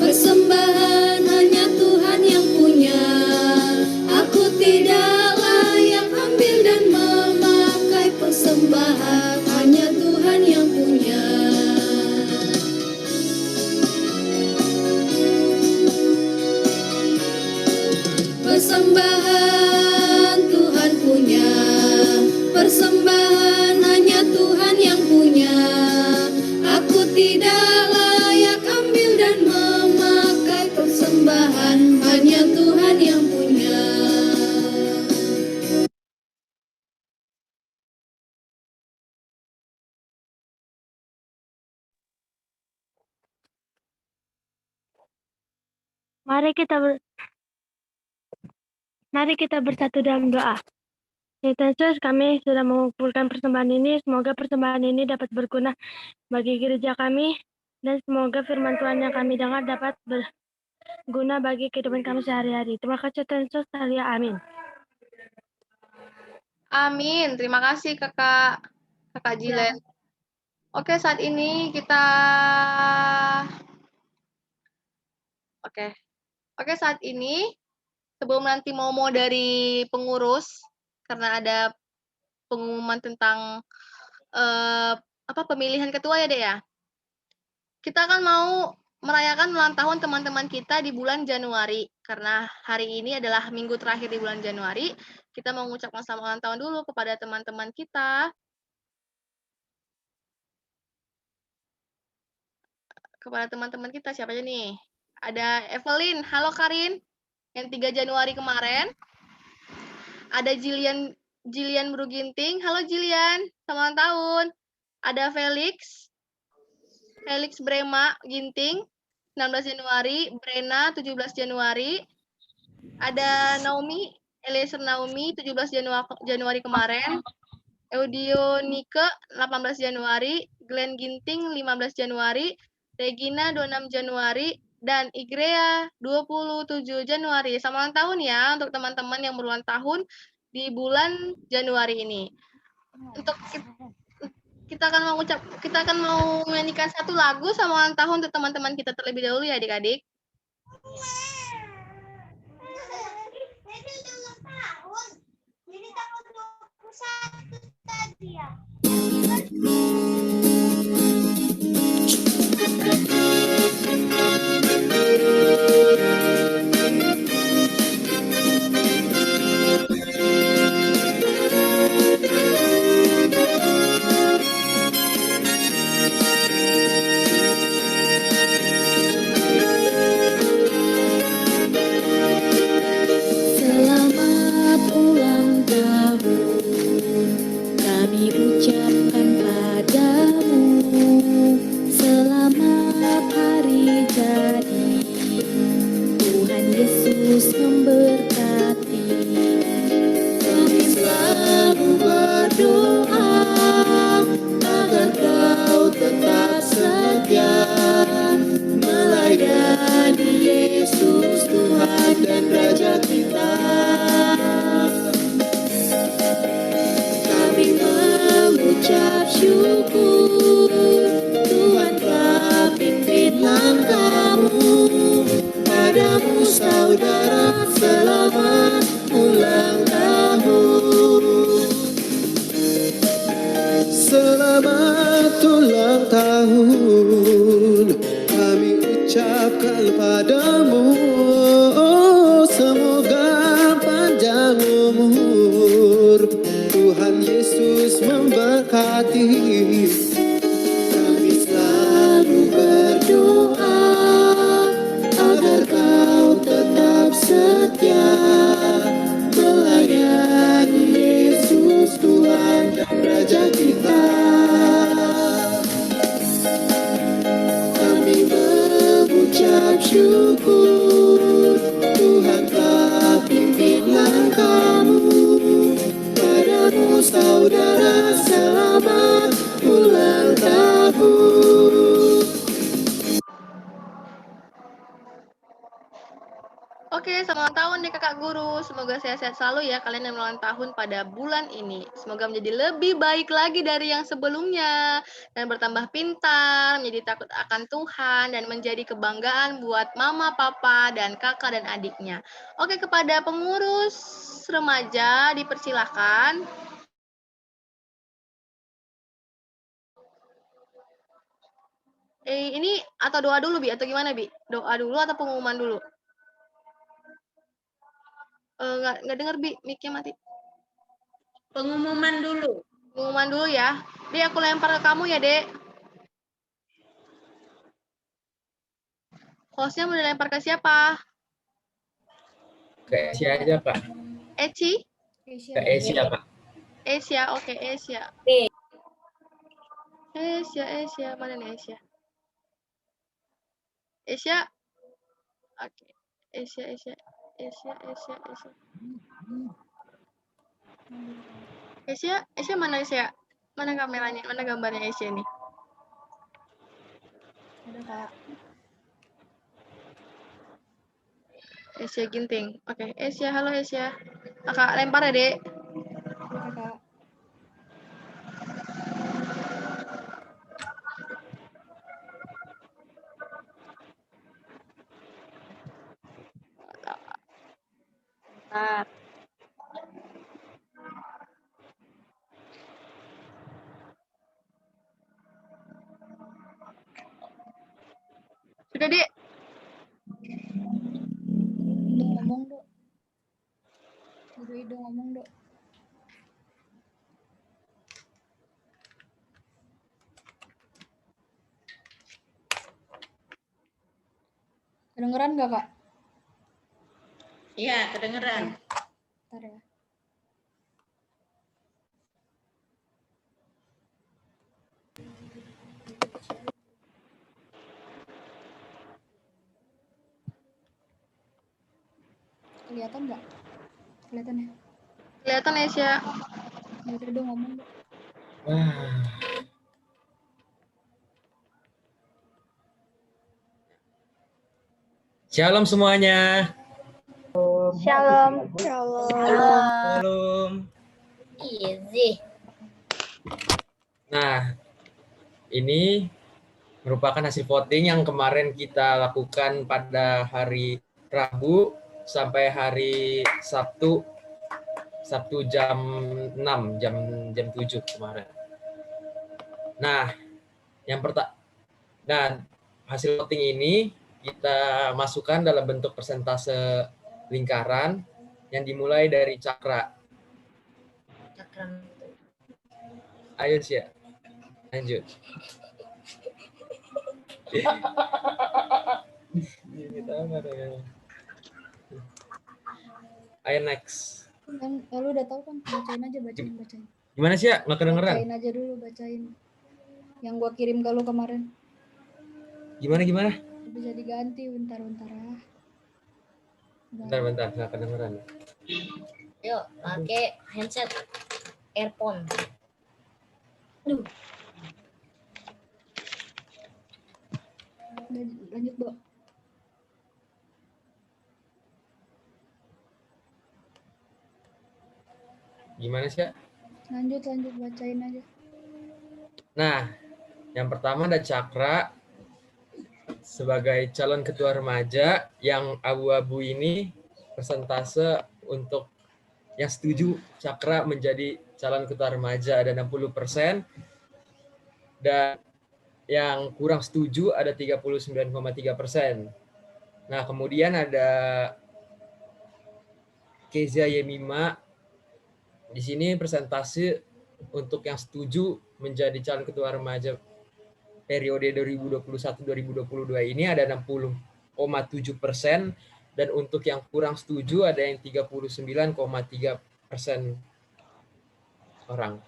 persembahan hanya Tuhan yang punya. Aku tidak layak ambil dan memakai persembahan Mari kita bersatu dalam doa. Ya Tuhan Yesus, kami sudah mengumpulkan persembahan ini. Semoga persembahan ini dapat berguna bagi gereja kami. Dan semoga firman Tuhan yang kami dengar dapat berguna bagi kehidupan kami sehari-hari. Terima kasih Tuhan Yesus. Amin. Amin. Terima kasih Kakak Jilen. Oke, saat ini kita Oke, saat ini sebelum nanti mau dari pengurus karena ada pengumuman tentang pemilihan ketua ya, Dek ya. Kita akan mau merayakan ulang tahun teman-teman kita di bulan Januari. Karena hari ini adalah minggu terakhir di bulan Januari, kita mau mengucapkan selamat ulang tahun dulu kepada teman-teman kita. Kepada teman-teman kita, siapa aja nih? Ada Evelyn, halo Karin, yang 3 Januari kemarin. Ada Jilian Bruginting, halo Jilian, selamat ulang tahun. Ada Felix Brema Ginting, 19 Januari, Brena 17 Januari. Ada Eliezer Naomi 17 Januari kemarin. Eudio Nike 18 Januari, Glenn Ginting 15 Januari, Regina 26 Januari, dan Igrea 27 Januari. Selamat ulang tahun ya untuk teman-teman yang berulang tahun di bulan Januari ini. Untuk kita akan mau menyanyikan satu lagu sama ulang tahun untuk teman-teman kita terlebih dahulu ya adik-adik. Jadi tanggal 21 tadi ya. Selamat ulang tahun kami ucapkan padamu. Selamat hari jadi, Tuhan Yesus memberkati. Kami selalu berdoa agar kau tetap setia melayani Yesus Tuhan dan Raja kita. Kami mengucap syukur Tuhan telah pimpin langkahmu. Padamu saudara selamat ulang tahun. Selamat ulang tahun kami ucapkan padamu. Semoga panjang umur, Tuhan Yesus memberkati. Kami selalu berdoa agar kau tetap setia melayani Yesus Tuhan dan Raja kita. Kami mengucap syukur Tuhan telah pimpin langkahmu. Padamu saudara selamat ulang tahun. Oke, selamat ulang tahun nih kakak guru. Semoga sehat-sehat selalu ya kalian yang ulang tahun pada bulan ini. Semoga menjadi lebih baik lagi dari yang sebelumnya. Dan bertambah pintar, menjadi takut akan Tuhan, dan menjadi kebanggaan buat mama, papa, dan kakak dan adiknya. Oke, kepada pengurus remaja dipersilahkan. Ini atau doa dulu, Bi? Atau gimana, Bi? Doa dulu atau pengumuman dulu? Nggak dengar, Bi. Mic-nya mati. Pengumuman dulu. Pengumuman dulu ya. Dek, aku lempar ke kamu ya, Dek. Hostnya mau dilempar ke siapa? Ke Asia aja, Pak. Eci? Ke Asia, Pak. Asia, oke, Asia. Asia. Mana nih Asia? Asia? Oke. Asia, Asia, Asia, Asia, Asia. Asia, Asia mana Asia? Mana kameranya? Mana gambarnya Asia nih? Ada Kak. Asia Ginting. Oke, Asia, halo Asia. Kakak lempar ya, Dek. Oke Kak. Mantap. Sudah, Dek. Ngomong, Dok. Guru Ido ngomong, Dok. Kedengeran nggak, Kak? Iya, kedengeran. Bentar ya. Kelihatan nggak? Kelihatan ya? Kelihatan Asia. Ya udah dong ngomong, Dok. Shalom semuanya. Shalom. Shalom. Easy. Nah, ini merupakan hasil voting yang kemarin kita lakukan pada hari Rabu sampai hari Sabtu jam 6, jam 7 kemarin. Nah, hasil voting ini kita masukkan dalam bentuk persentase lingkaran yang dimulai dari cakra. Ayo Sia, lanjut. Ayo next. Kan lu udah tahu kan, bacain aja, bacain. Gimana sih ya? Nggak kedengeran? Bacain aja dulu, bacain. Yang gua kirim ke lu kemarin. Gimana? Bisa diganti bentar ah. Bentar, nggak kedengeran. Yuk, pakai handset earphone. Aduh. Lanjut, Dok. Gimana sih ya? Lanjut, bacain aja. Nah, yang pertama ada Cakra sebagai calon ketua remaja yang abu-abu ini persentase untuk yang setuju Cakra menjadi calon ketua remaja ada 60% dan yang kurang setuju ada 39,3%. Nah, kemudian ada Kezia Yemima. Di sini persentase untuk yang setuju menjadi calon ketua remaja periode 2021-2022 ini ada 60,7% dan untuk yang kurang setuju ada yang 39,3% orang.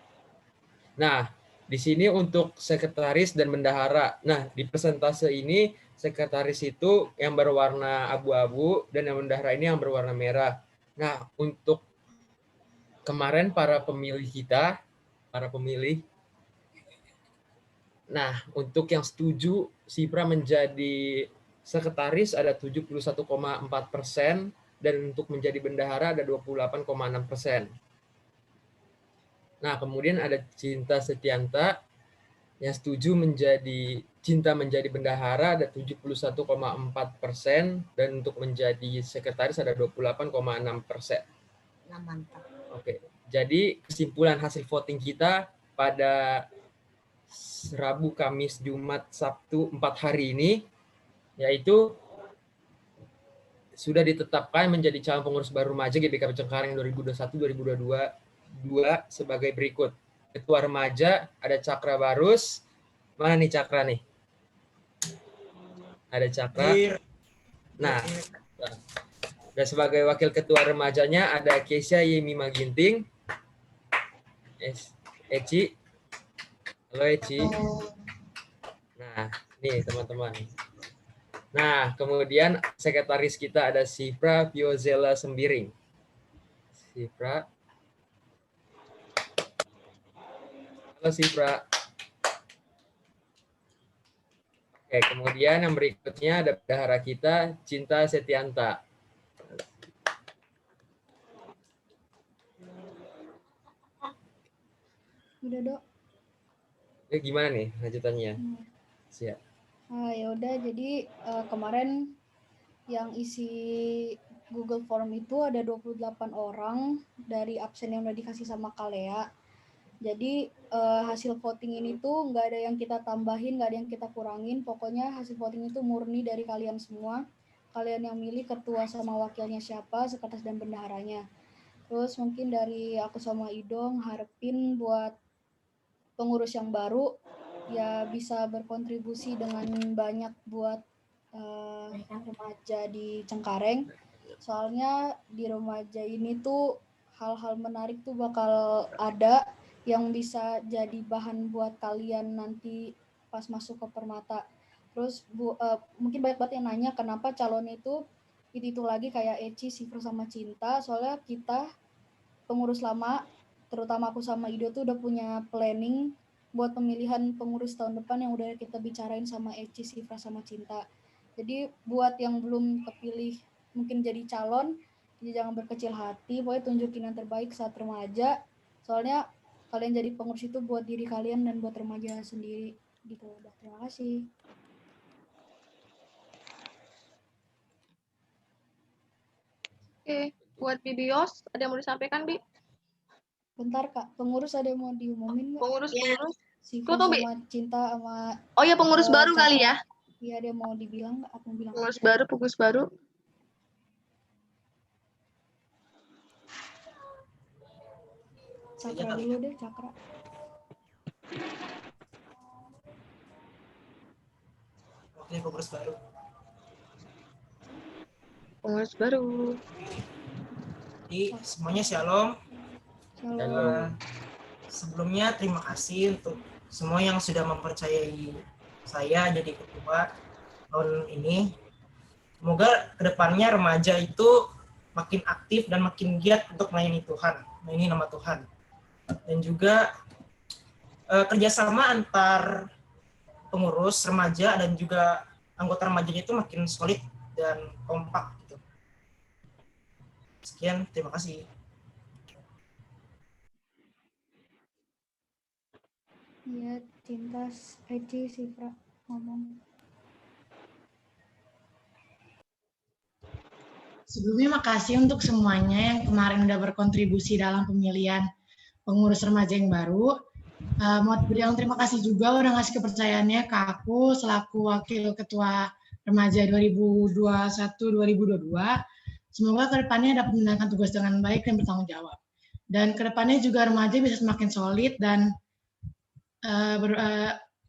Nah, di sini untuk sekretaris dan bendahara. Nah, di persentase ini sekretaris itu yang berwarna abu-abu dan yang bendahara ini yang berwarna merah. Nah, untuk kemarin para pemilih kita, nah, untuk yang setuju Sipra menjadi sekretaris ada 71,4% dan untuk menjadi bendahara ada 28,6%. Nah, kemudian ada Cinta Setianta yang setuju menjadi bendahara ada 71,4% dan untuk menjadi sekretaris ada 28,6%. Nah, mantap. Oke, jadi kesimpulan hasil voting kita pada Rabu, Kamis, Jumat, Sabtu 4 hari ini yaitu sudah ditetapkan menjadi calon pengurus baru remaja GBK Cengkareng 2021-2022 sebagai berikut. Ketua remaja ada Cakra Barus. Mana nih Cakra nih? Ada Cakra. Nah, dan sebagai wakil ketua remajanya ada Kezia Yemima Ginting. Eci. Halo Eci. Nah, nih teman-teman. Nah, kemudian sekretaris kita ada Sifra Piozela Sembiring. Sifra. Halo Sifra. Oke, kemudian yang berikutnya ada bendahara kita, Cinta Setianta. Udah, Dok. Gimana nih lanjutannya? Siap. Ya udah, jadi kemarin yang isi Google Form itu ada 28 orang dari absen yang udah dikasih sama Kalea. Jadi hasil voting ini tuh nggak ada yang kita tambahin, nggak ada yang kita kurangin. Pokoknya hasil voting itu murni dari kalian semua. Kalian yang milih ketua sama wakilnya siapa, sekretaris dan bendaharanya. Terus mungkin dari aku sama Idong harapin buat pengurus yang baru ya bisa berkontribusi dengan banyak buat remaja di Cengkareng. Soalnya di remaja ini tuh hal-hal menarik tuh bakal ada yang bisa jadi bahan buat kalian nanti pas masuk ke Permata. Terus mungkin banyak banget yang nanya kenapa calon itu lagi kayak Eci, Sifro sama Cinta. Soalnya kita pengurus lama, terutama aku sama Ido tuh udah punya planning buat pemilihan pengurus tahun depan yang udah kita bicarain sama Eci, Sifra sama Cinta. Jadi buat yang belum kepilih mungkin jadi calon, jadi jangan berkecil hati, pokoknya tunjukin yang terbaik saat remaja. Soalnya kalian jadi pengurus itu buat diri kalian dan buat remaja sendiri gitu. Udah, terima kasih. Oke, buat Bibios, ada yang mau disampaikan, Bi? Bentar, Kak. Pengurus ada yang mau diumumin nggak? Pengurus. Sifra Tuh, Bi. sama Cinta sama... Oh ya, pengurus baru kali ya? Iya, ada yang mau dibilang nggak? Aku bilang Pengurus baru. Cakra dulu deh, Cakra. Oke, pengurus baru. Pengurus baru. Jadi semuanya shalom. Shalom. Sebelumnya terima kasih untuk semua yang sudah mempercayai saya jadi ketua tahun ini. Semoga kedepannya remaja itu makin aktif dan makin giat untuk melayani Tuhan, melayani nama Tuhan. Dan juga kerjasama antar pengurus remaja dan juga anggota remajanya itu makin solid dan kompak gitu. Sekian, terima kasih. Iya, Cinta, Eci, Sifra ngomong. Sebelumnya makasih untuk semuanya yang kemarin udah berkontribusi dalam pemilihan pengurus remaja yang baru. Mau bilang terima kasih juga udah ngasih kepercayaannya ke aku selaku wakil ketua remaja 2021-2022. Semoga kedepannya dapat menjalankan tugas dengan baik dan bertanggung jawab. Dan kedepannya juga remaja bisa semakin solid dan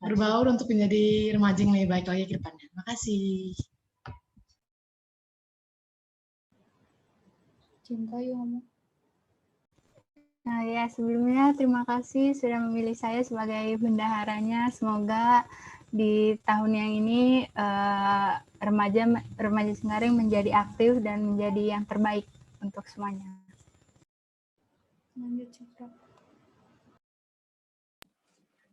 berbaur untuk menjadi remaja yang lebih baik lagi ke depannya. Terima kasih. Cinta yuk ngomong. Nah ya, sebelumnya terima kasih sudah memilih saya sebagai bendaharanya. Semoga di tahun yang ini remaja Cengkareng menjadi aktif dan menjadi yang terbaik untuk semuanya. Lanjut, Cakra.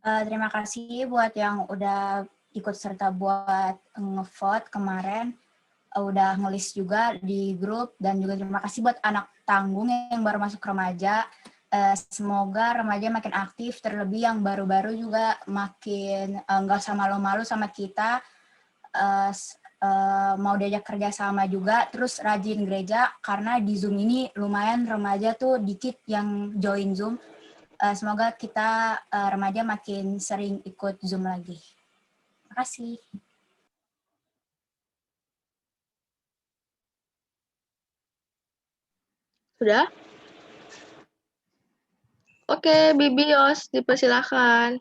Terima kasih buat yang udah ikut serta buat ngevote kemarin, udah ngelis juga di grup, dan juga terima kasih buat anak tanggung yang baru masuk remaja. Semoga remaja makin aktif, terlebih yang baru-baru juga makin nggak usah malu-malu sama kita, mau diajak kerja sama juga, terus rajin gereja, karena di Zoom ini lumayan remaja tuh dikit yang join Zoom. Semoga kita remaja makin sering ikut Zoom lagi. Terima kasih. Sudah? Oke, Bibios, dipersilakan.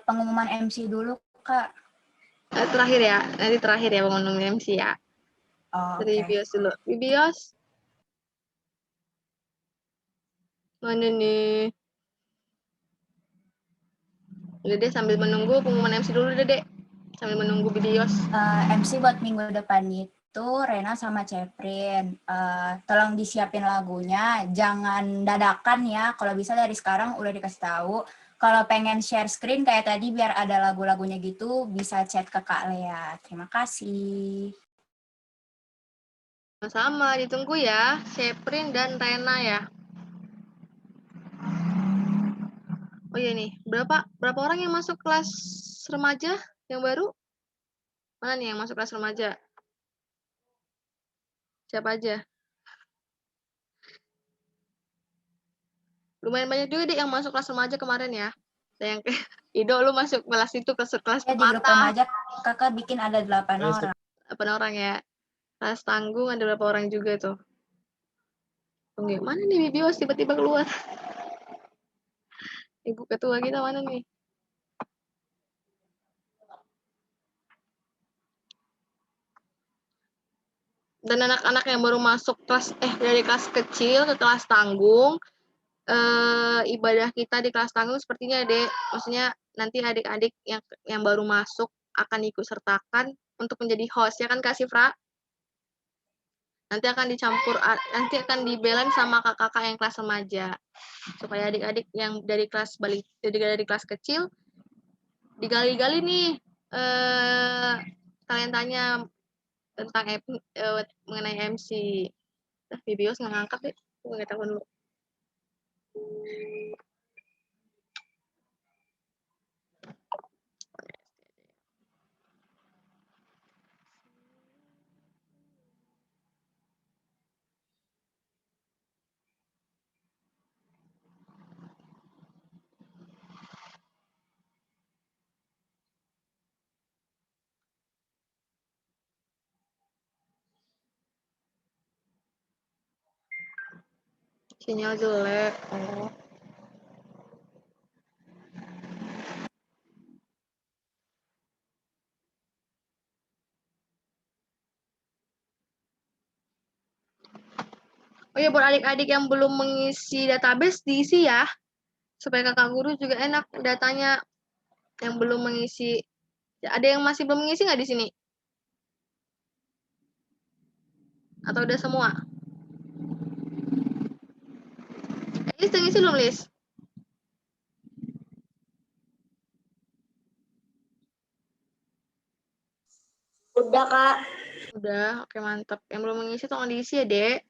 Pengumuman MC dulu, Kak. Terakhir ya, nanti terakhir ya pengumuman MC ya. Dari Bibios dulu. Bibios? Mana nih? Udah deh, sambil menunggu pengumuman MC dulu deh, Dek. Sambil menunggu videos. MC buat minggu depan itu Rena sama Ceprin. Tolong disiapin lagunya, jangan dadakan ya. Kalau bisa dari sekarang udah dikasih tahu. Kalau pengen share screen kayak tadi biar ada lagu-lagunya gitu, bisa chat ke Kak Lea. Terima kasih. Sama, ditunggu ya, Ceprin dan Rena ya. Oh iya nih, berapa orang yang masuk kelas remaja yang baru? Mana nih yang masuk kelas remaja? Siapa aja? Lumayan banyak juga deh yang masuk kelas remaja kemarin ya. Yang Ido, lu masuk kelas itu, kelas Ya, di grup remaja kakak bikin ada 8 orang. 8 orang ya. Kelas tanggung ada berapa orang juga tuh. Tunggu, mana nih Bibios tiba-tiba keluar? Ibu ketua kita mana nih? Dan anak-anak yang baru masuk kelas dari kelas kecil ke kelas tanggung, ibadah kita di kelas tanggung sepertinya Dek, maksudnya nanti adik-adik yang baru masuk akan ikut sertakan untuk menjadi host ya kan Kak Sifra? Nanti akan dicampur, nanti akan dibeleng sama kakak-kakak yang kelas remaja supaya adik-adik yang dari kelas kecil digali-gali nih, kalian tanya tentang mengenai MC. Bibios nggak ngangkat deh, gue nggak tahu dulu. Sinyal jelek. Oh. Oh ya, buat adik-adik yang belum mengisi database diisi ya, supaya kakak guru juga enak datanya. Yang belum mengisi, ada yang masih belum mengisi nggak di sini? Atau udah semua? Lis, udah ngisi belum, Lis? Udah, Kak. Udah, oke mantap. Yang belum mengisi tolong diisi ya, Dek.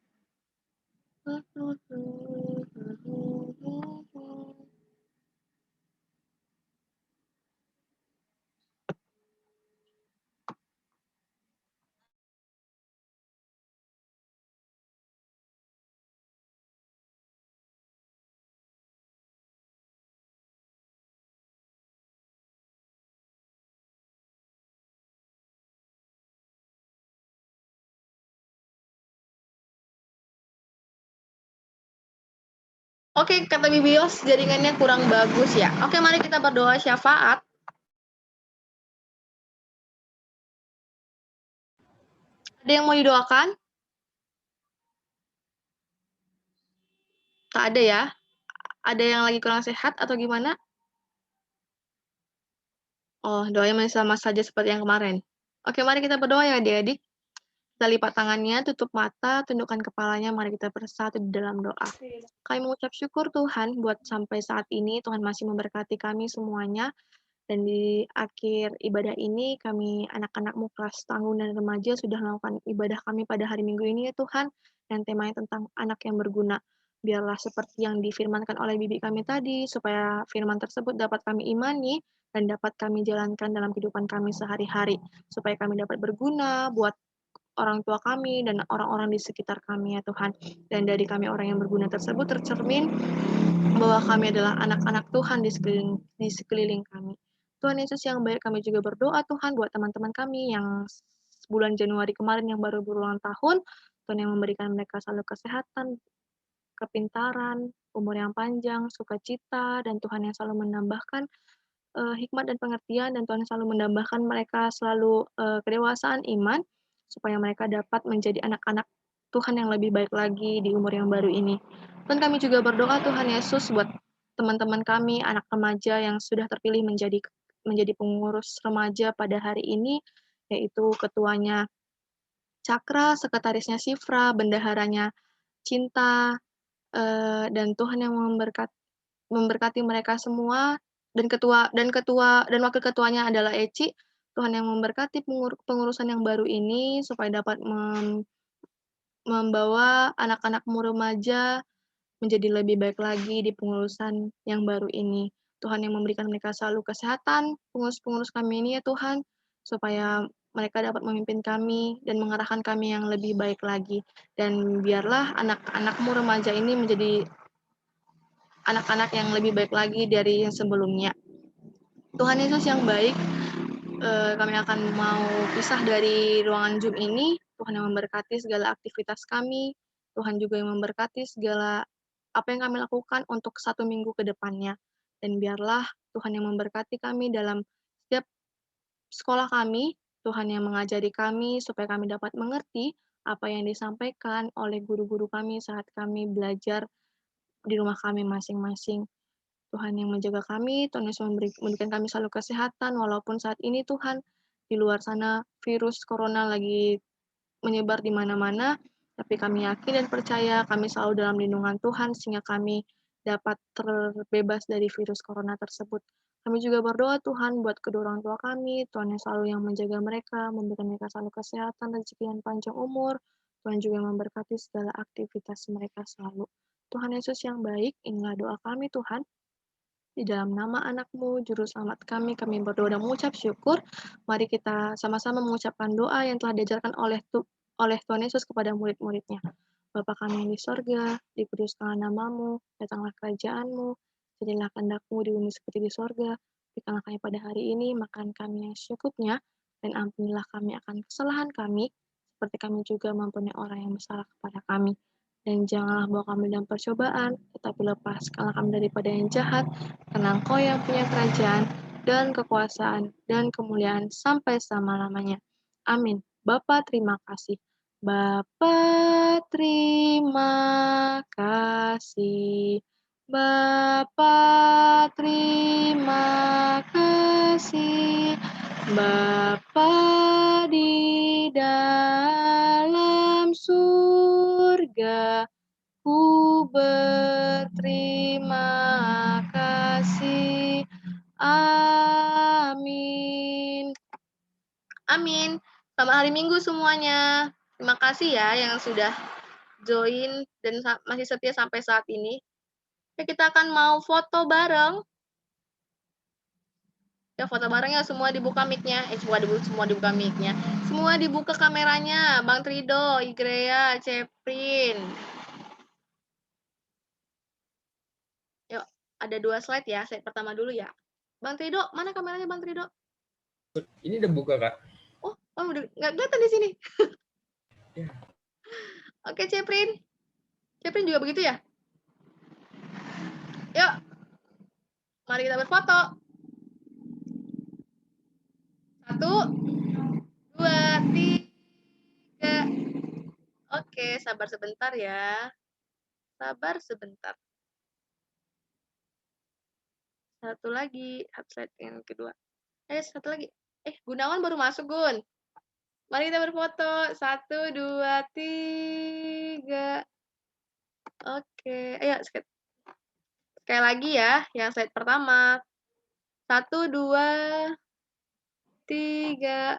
Oke, kata Bibios, jaringannya kurang bagus ya. Oke, mari kita berdoa syafaat. Ada yang mau didoakan? Tak ada ya? Ada yang lagi kurang sehat atau gimana? Oh, doanya masih sama saja seperti yang kemarin. Oke, mari kita berdoa ya adik-adik. Kita lipat tangannya, tutup mata, tundukkan kepalanya, mari kita bersatu di dalam doa. Kami mengucap syukur Tuhan buat sampai saat ini, Tuhan masih memberkati kami semuanya. Dan di akhir ibadah ini, kami anak-anakmu kelas tanggung dan remaja sudah melakukan ibadah kami pada hari Minggu ini ya Tuhan, yang temanya tentang anak yang berguna. Biarlah seperti yang difirmankan oleh bibi kami tadi, supaya firman tersebut dapat kami imani dan dapat kami jalankan dalam kehidupan kami sehari-hari, supaya kami dapat berguna buat orang tua kami dan orang-orang di sekitar kami ya Tuhan. Dan dari kami orang yang berguna tersebut tercermin bahwa kami adalah anak-anak Tuhan di sekeliling kami. Tuhan Yesus yang baik, kami juga berdoa Tuhan buat teman-teman kami yang bulan Januari kemarin yang baru berulang tahun, Tuhan yang memberikan mereka selalu kesehatan, kepintaran, umur yang panjang, sukacita, dan Tuhan yang selalu menambahkan hikmat dan pengertian, dan Tuhan yang selalu menambahkan mereka selalu kedewasaan iman, supaya mereka dapat menjadi anak-anak Tuhan yang lebih baik lagi di umur yang baru ini. Dan kami juga berdoa Tuhan Yesus buat teman-teman kami, anak remaja yang sudah terpilih menjadi pengurus remaja pada hari ini, yaitu ketuanya Cakra, sekretarisnya Sifra, bendaharanya Cinta, dan Tuhan yang memberkati mereka semua, dan wakil ketuanya adalah Eci. Tuhan yang memberkati pengurusan yang baru ini supaya dapat membawa anak-anakmu remaja menjadi lebih baik lagi di pengurusan yang baru ini. Tuhan yang memberikan mereka selalu kesehatan, pengurus-pengurus kami ini ya Tuhan, supaya mereka dapat memimpin kami dan mengarahkan kami yang lebih baik lagi. Dan biarlah anak-anakmu remaja ini menjadi anak-anak yang lebih baik lagi dari yang sebelumnya. Tuhan Yesus yang baik, kami akan mau pisah dari ruangan Zoom ini. Tuhan yang memberkati segala aktivitas kami. Tuhan juga yang memberkati segala apa yang kami lakukan untuk 1 minggu ke depannya. Dan biarlah Tuhan yang memberkati kami dalam setiap sekolah kami. Tuhan yang mengajari kami supaya kami dapat mengerti apa yang disampaikan oleh guru-guru kami saat kami belajar di rumah kami masing-masing. Tuhan yang menjaga kami, Tuhan Yesus memberikan kami selalu kesehatan, walaupun saat ini Tuhan, di luar sana virus corona lagi menyebar di mana-mana, tapi kami yakin dan percaya kami selalu dalam lindungan Tuhan, sehingga kami dapat terbebas dari virus corona tersebut. Kami juga berdoa Tuhan buat kedua orang tua kami, Tuhan yang selalu yang menjaga mereka, memberikan mereka selalu kesehatan, rezeki dan panjang umur. Tuhan juga memberkati segala aktivitas mereka selalu. Tuhan Yesus yang baik, inilah doa kami Tuhan. Di dalam nama anak-Mu, Juru Selamat kami berdoa dan mengucap syukur. Mari kita sama-sama mengucapkan doa yang telah diajarkan oleh Tuhan Yesus kepada murid-muridnya. Bapa kami yang di sorga, dikuduskanlah nama-Mu, datanglah kerajaan-Mu, jadilah kehendak-Mu di bumi seperti di sorga. Berikanlah kami pada hari ini makan kami yang secukupnya, dan ampunilah kami akan kesalahan kami, seperti kami juga mengampuni orang yang bersalah kepada kami. Dan janganlah bawa kami dalam percobaan, tetapi lepaskanlah kami daripada yang jahat, karena Engkau yang punya kerajaan, dan kekuasaan, dan kemuliaan sampai selama-lamanya. Amin. Bapa, terima kasih. Bapa, terima kasih. Bapa, terima kasih. Bapa di dalam surga, ku berterima kasih. Amin. Amin. Selamat hari Minggu semuanya. Terima kasih ya yang sudah join dan masih setia sampai saat ini. Oke, kita akan mau foto bareng. Ya, foto bareng ya, semua dibuka mic-nya. Semua dibuka mic-nya. Semua dibuka kameranya. Bang Trido, Igrea, Ceprin. Yuk, ada 2 slide ya. Slide pertama dulu ya. Bang Trido, mana kameranya Bang Trido? Ini udah buka, Kak. Oh, udah nggak kelihatan di sini. Ya. Oke, Ceprin. Ceprin juga begitu ya? Yuk. Mari kita berfoto. 1, 2, 3. Oke, sabar sebentar ya. Sabar sebentar. Satu lagi, slide yang kedua. Satu lagi. Gunawan baru masuk, Gun. Mari kita berfoto. 1, 2, 3. Oke, ayo sekali lagi ya, yang slide pertama. 1, 2, 3.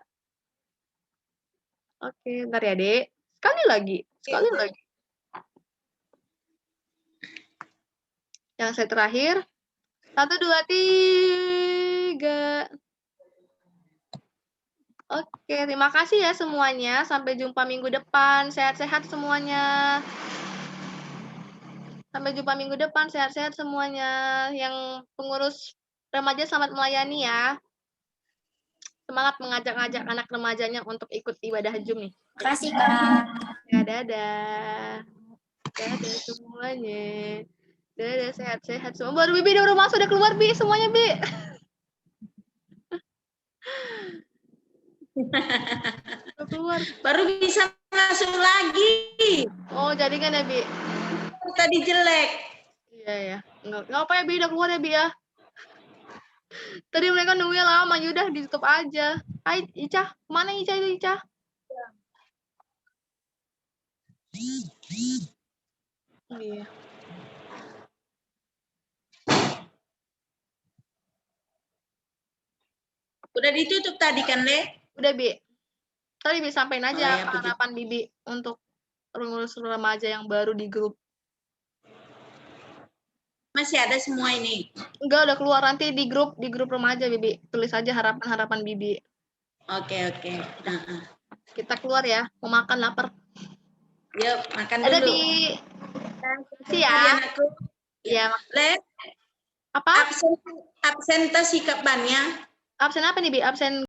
Oke, bentar ya, Dek. Sekali lagi. Yang slide terakhir. 1, 2, 3. Oke, terima kasih ya semuanya. Sampai jumpa minggu depan. Sehat-sehat semuanya. Sampai jumpa minggu depan. Sehat-sehat semuanya. Yang pengurus remaja selamat melayani ya. Semangat mengajak-ajak anak remajanya untuk ikut ibadah Zoom nih. Terima kasih, Kak. Ya, dadah. Dadah semuanya. Dadah, sehat-sehat semua. Baru Bibi udah masuk, udah keluar, Bi. Semuanya, Bi. Keluar. Baru bisa masuk lagi. Oh, jadi kan ya, Bi? Tadi jelek. Iya ya. Nggak apa ya, Bi, udah keluar ya, Bi ya. Tadi mereka nunggunya lama, yaudah ditutup aja. Hai, Ica. Mana Ica itu, Ica? Iya. Udah ditutup tadi kan, Le? Udah, Bi. Tadi bisa sampaikan Oh, aja ya, apa harapan Bibi untuk pengurus remaja yang baru di grup. Masih ada semua ini? Enggak, udah keluar nanti di grup remaja, Bibi. Tulis aja harapan-harapan Bibi. Oke. Kita keluar ya, mau makan, lapar. Yuk, makan dulu. Ada di ya. Iya. Le, apa? Absen sikap bannya. Absen apa nih, Bi? Absen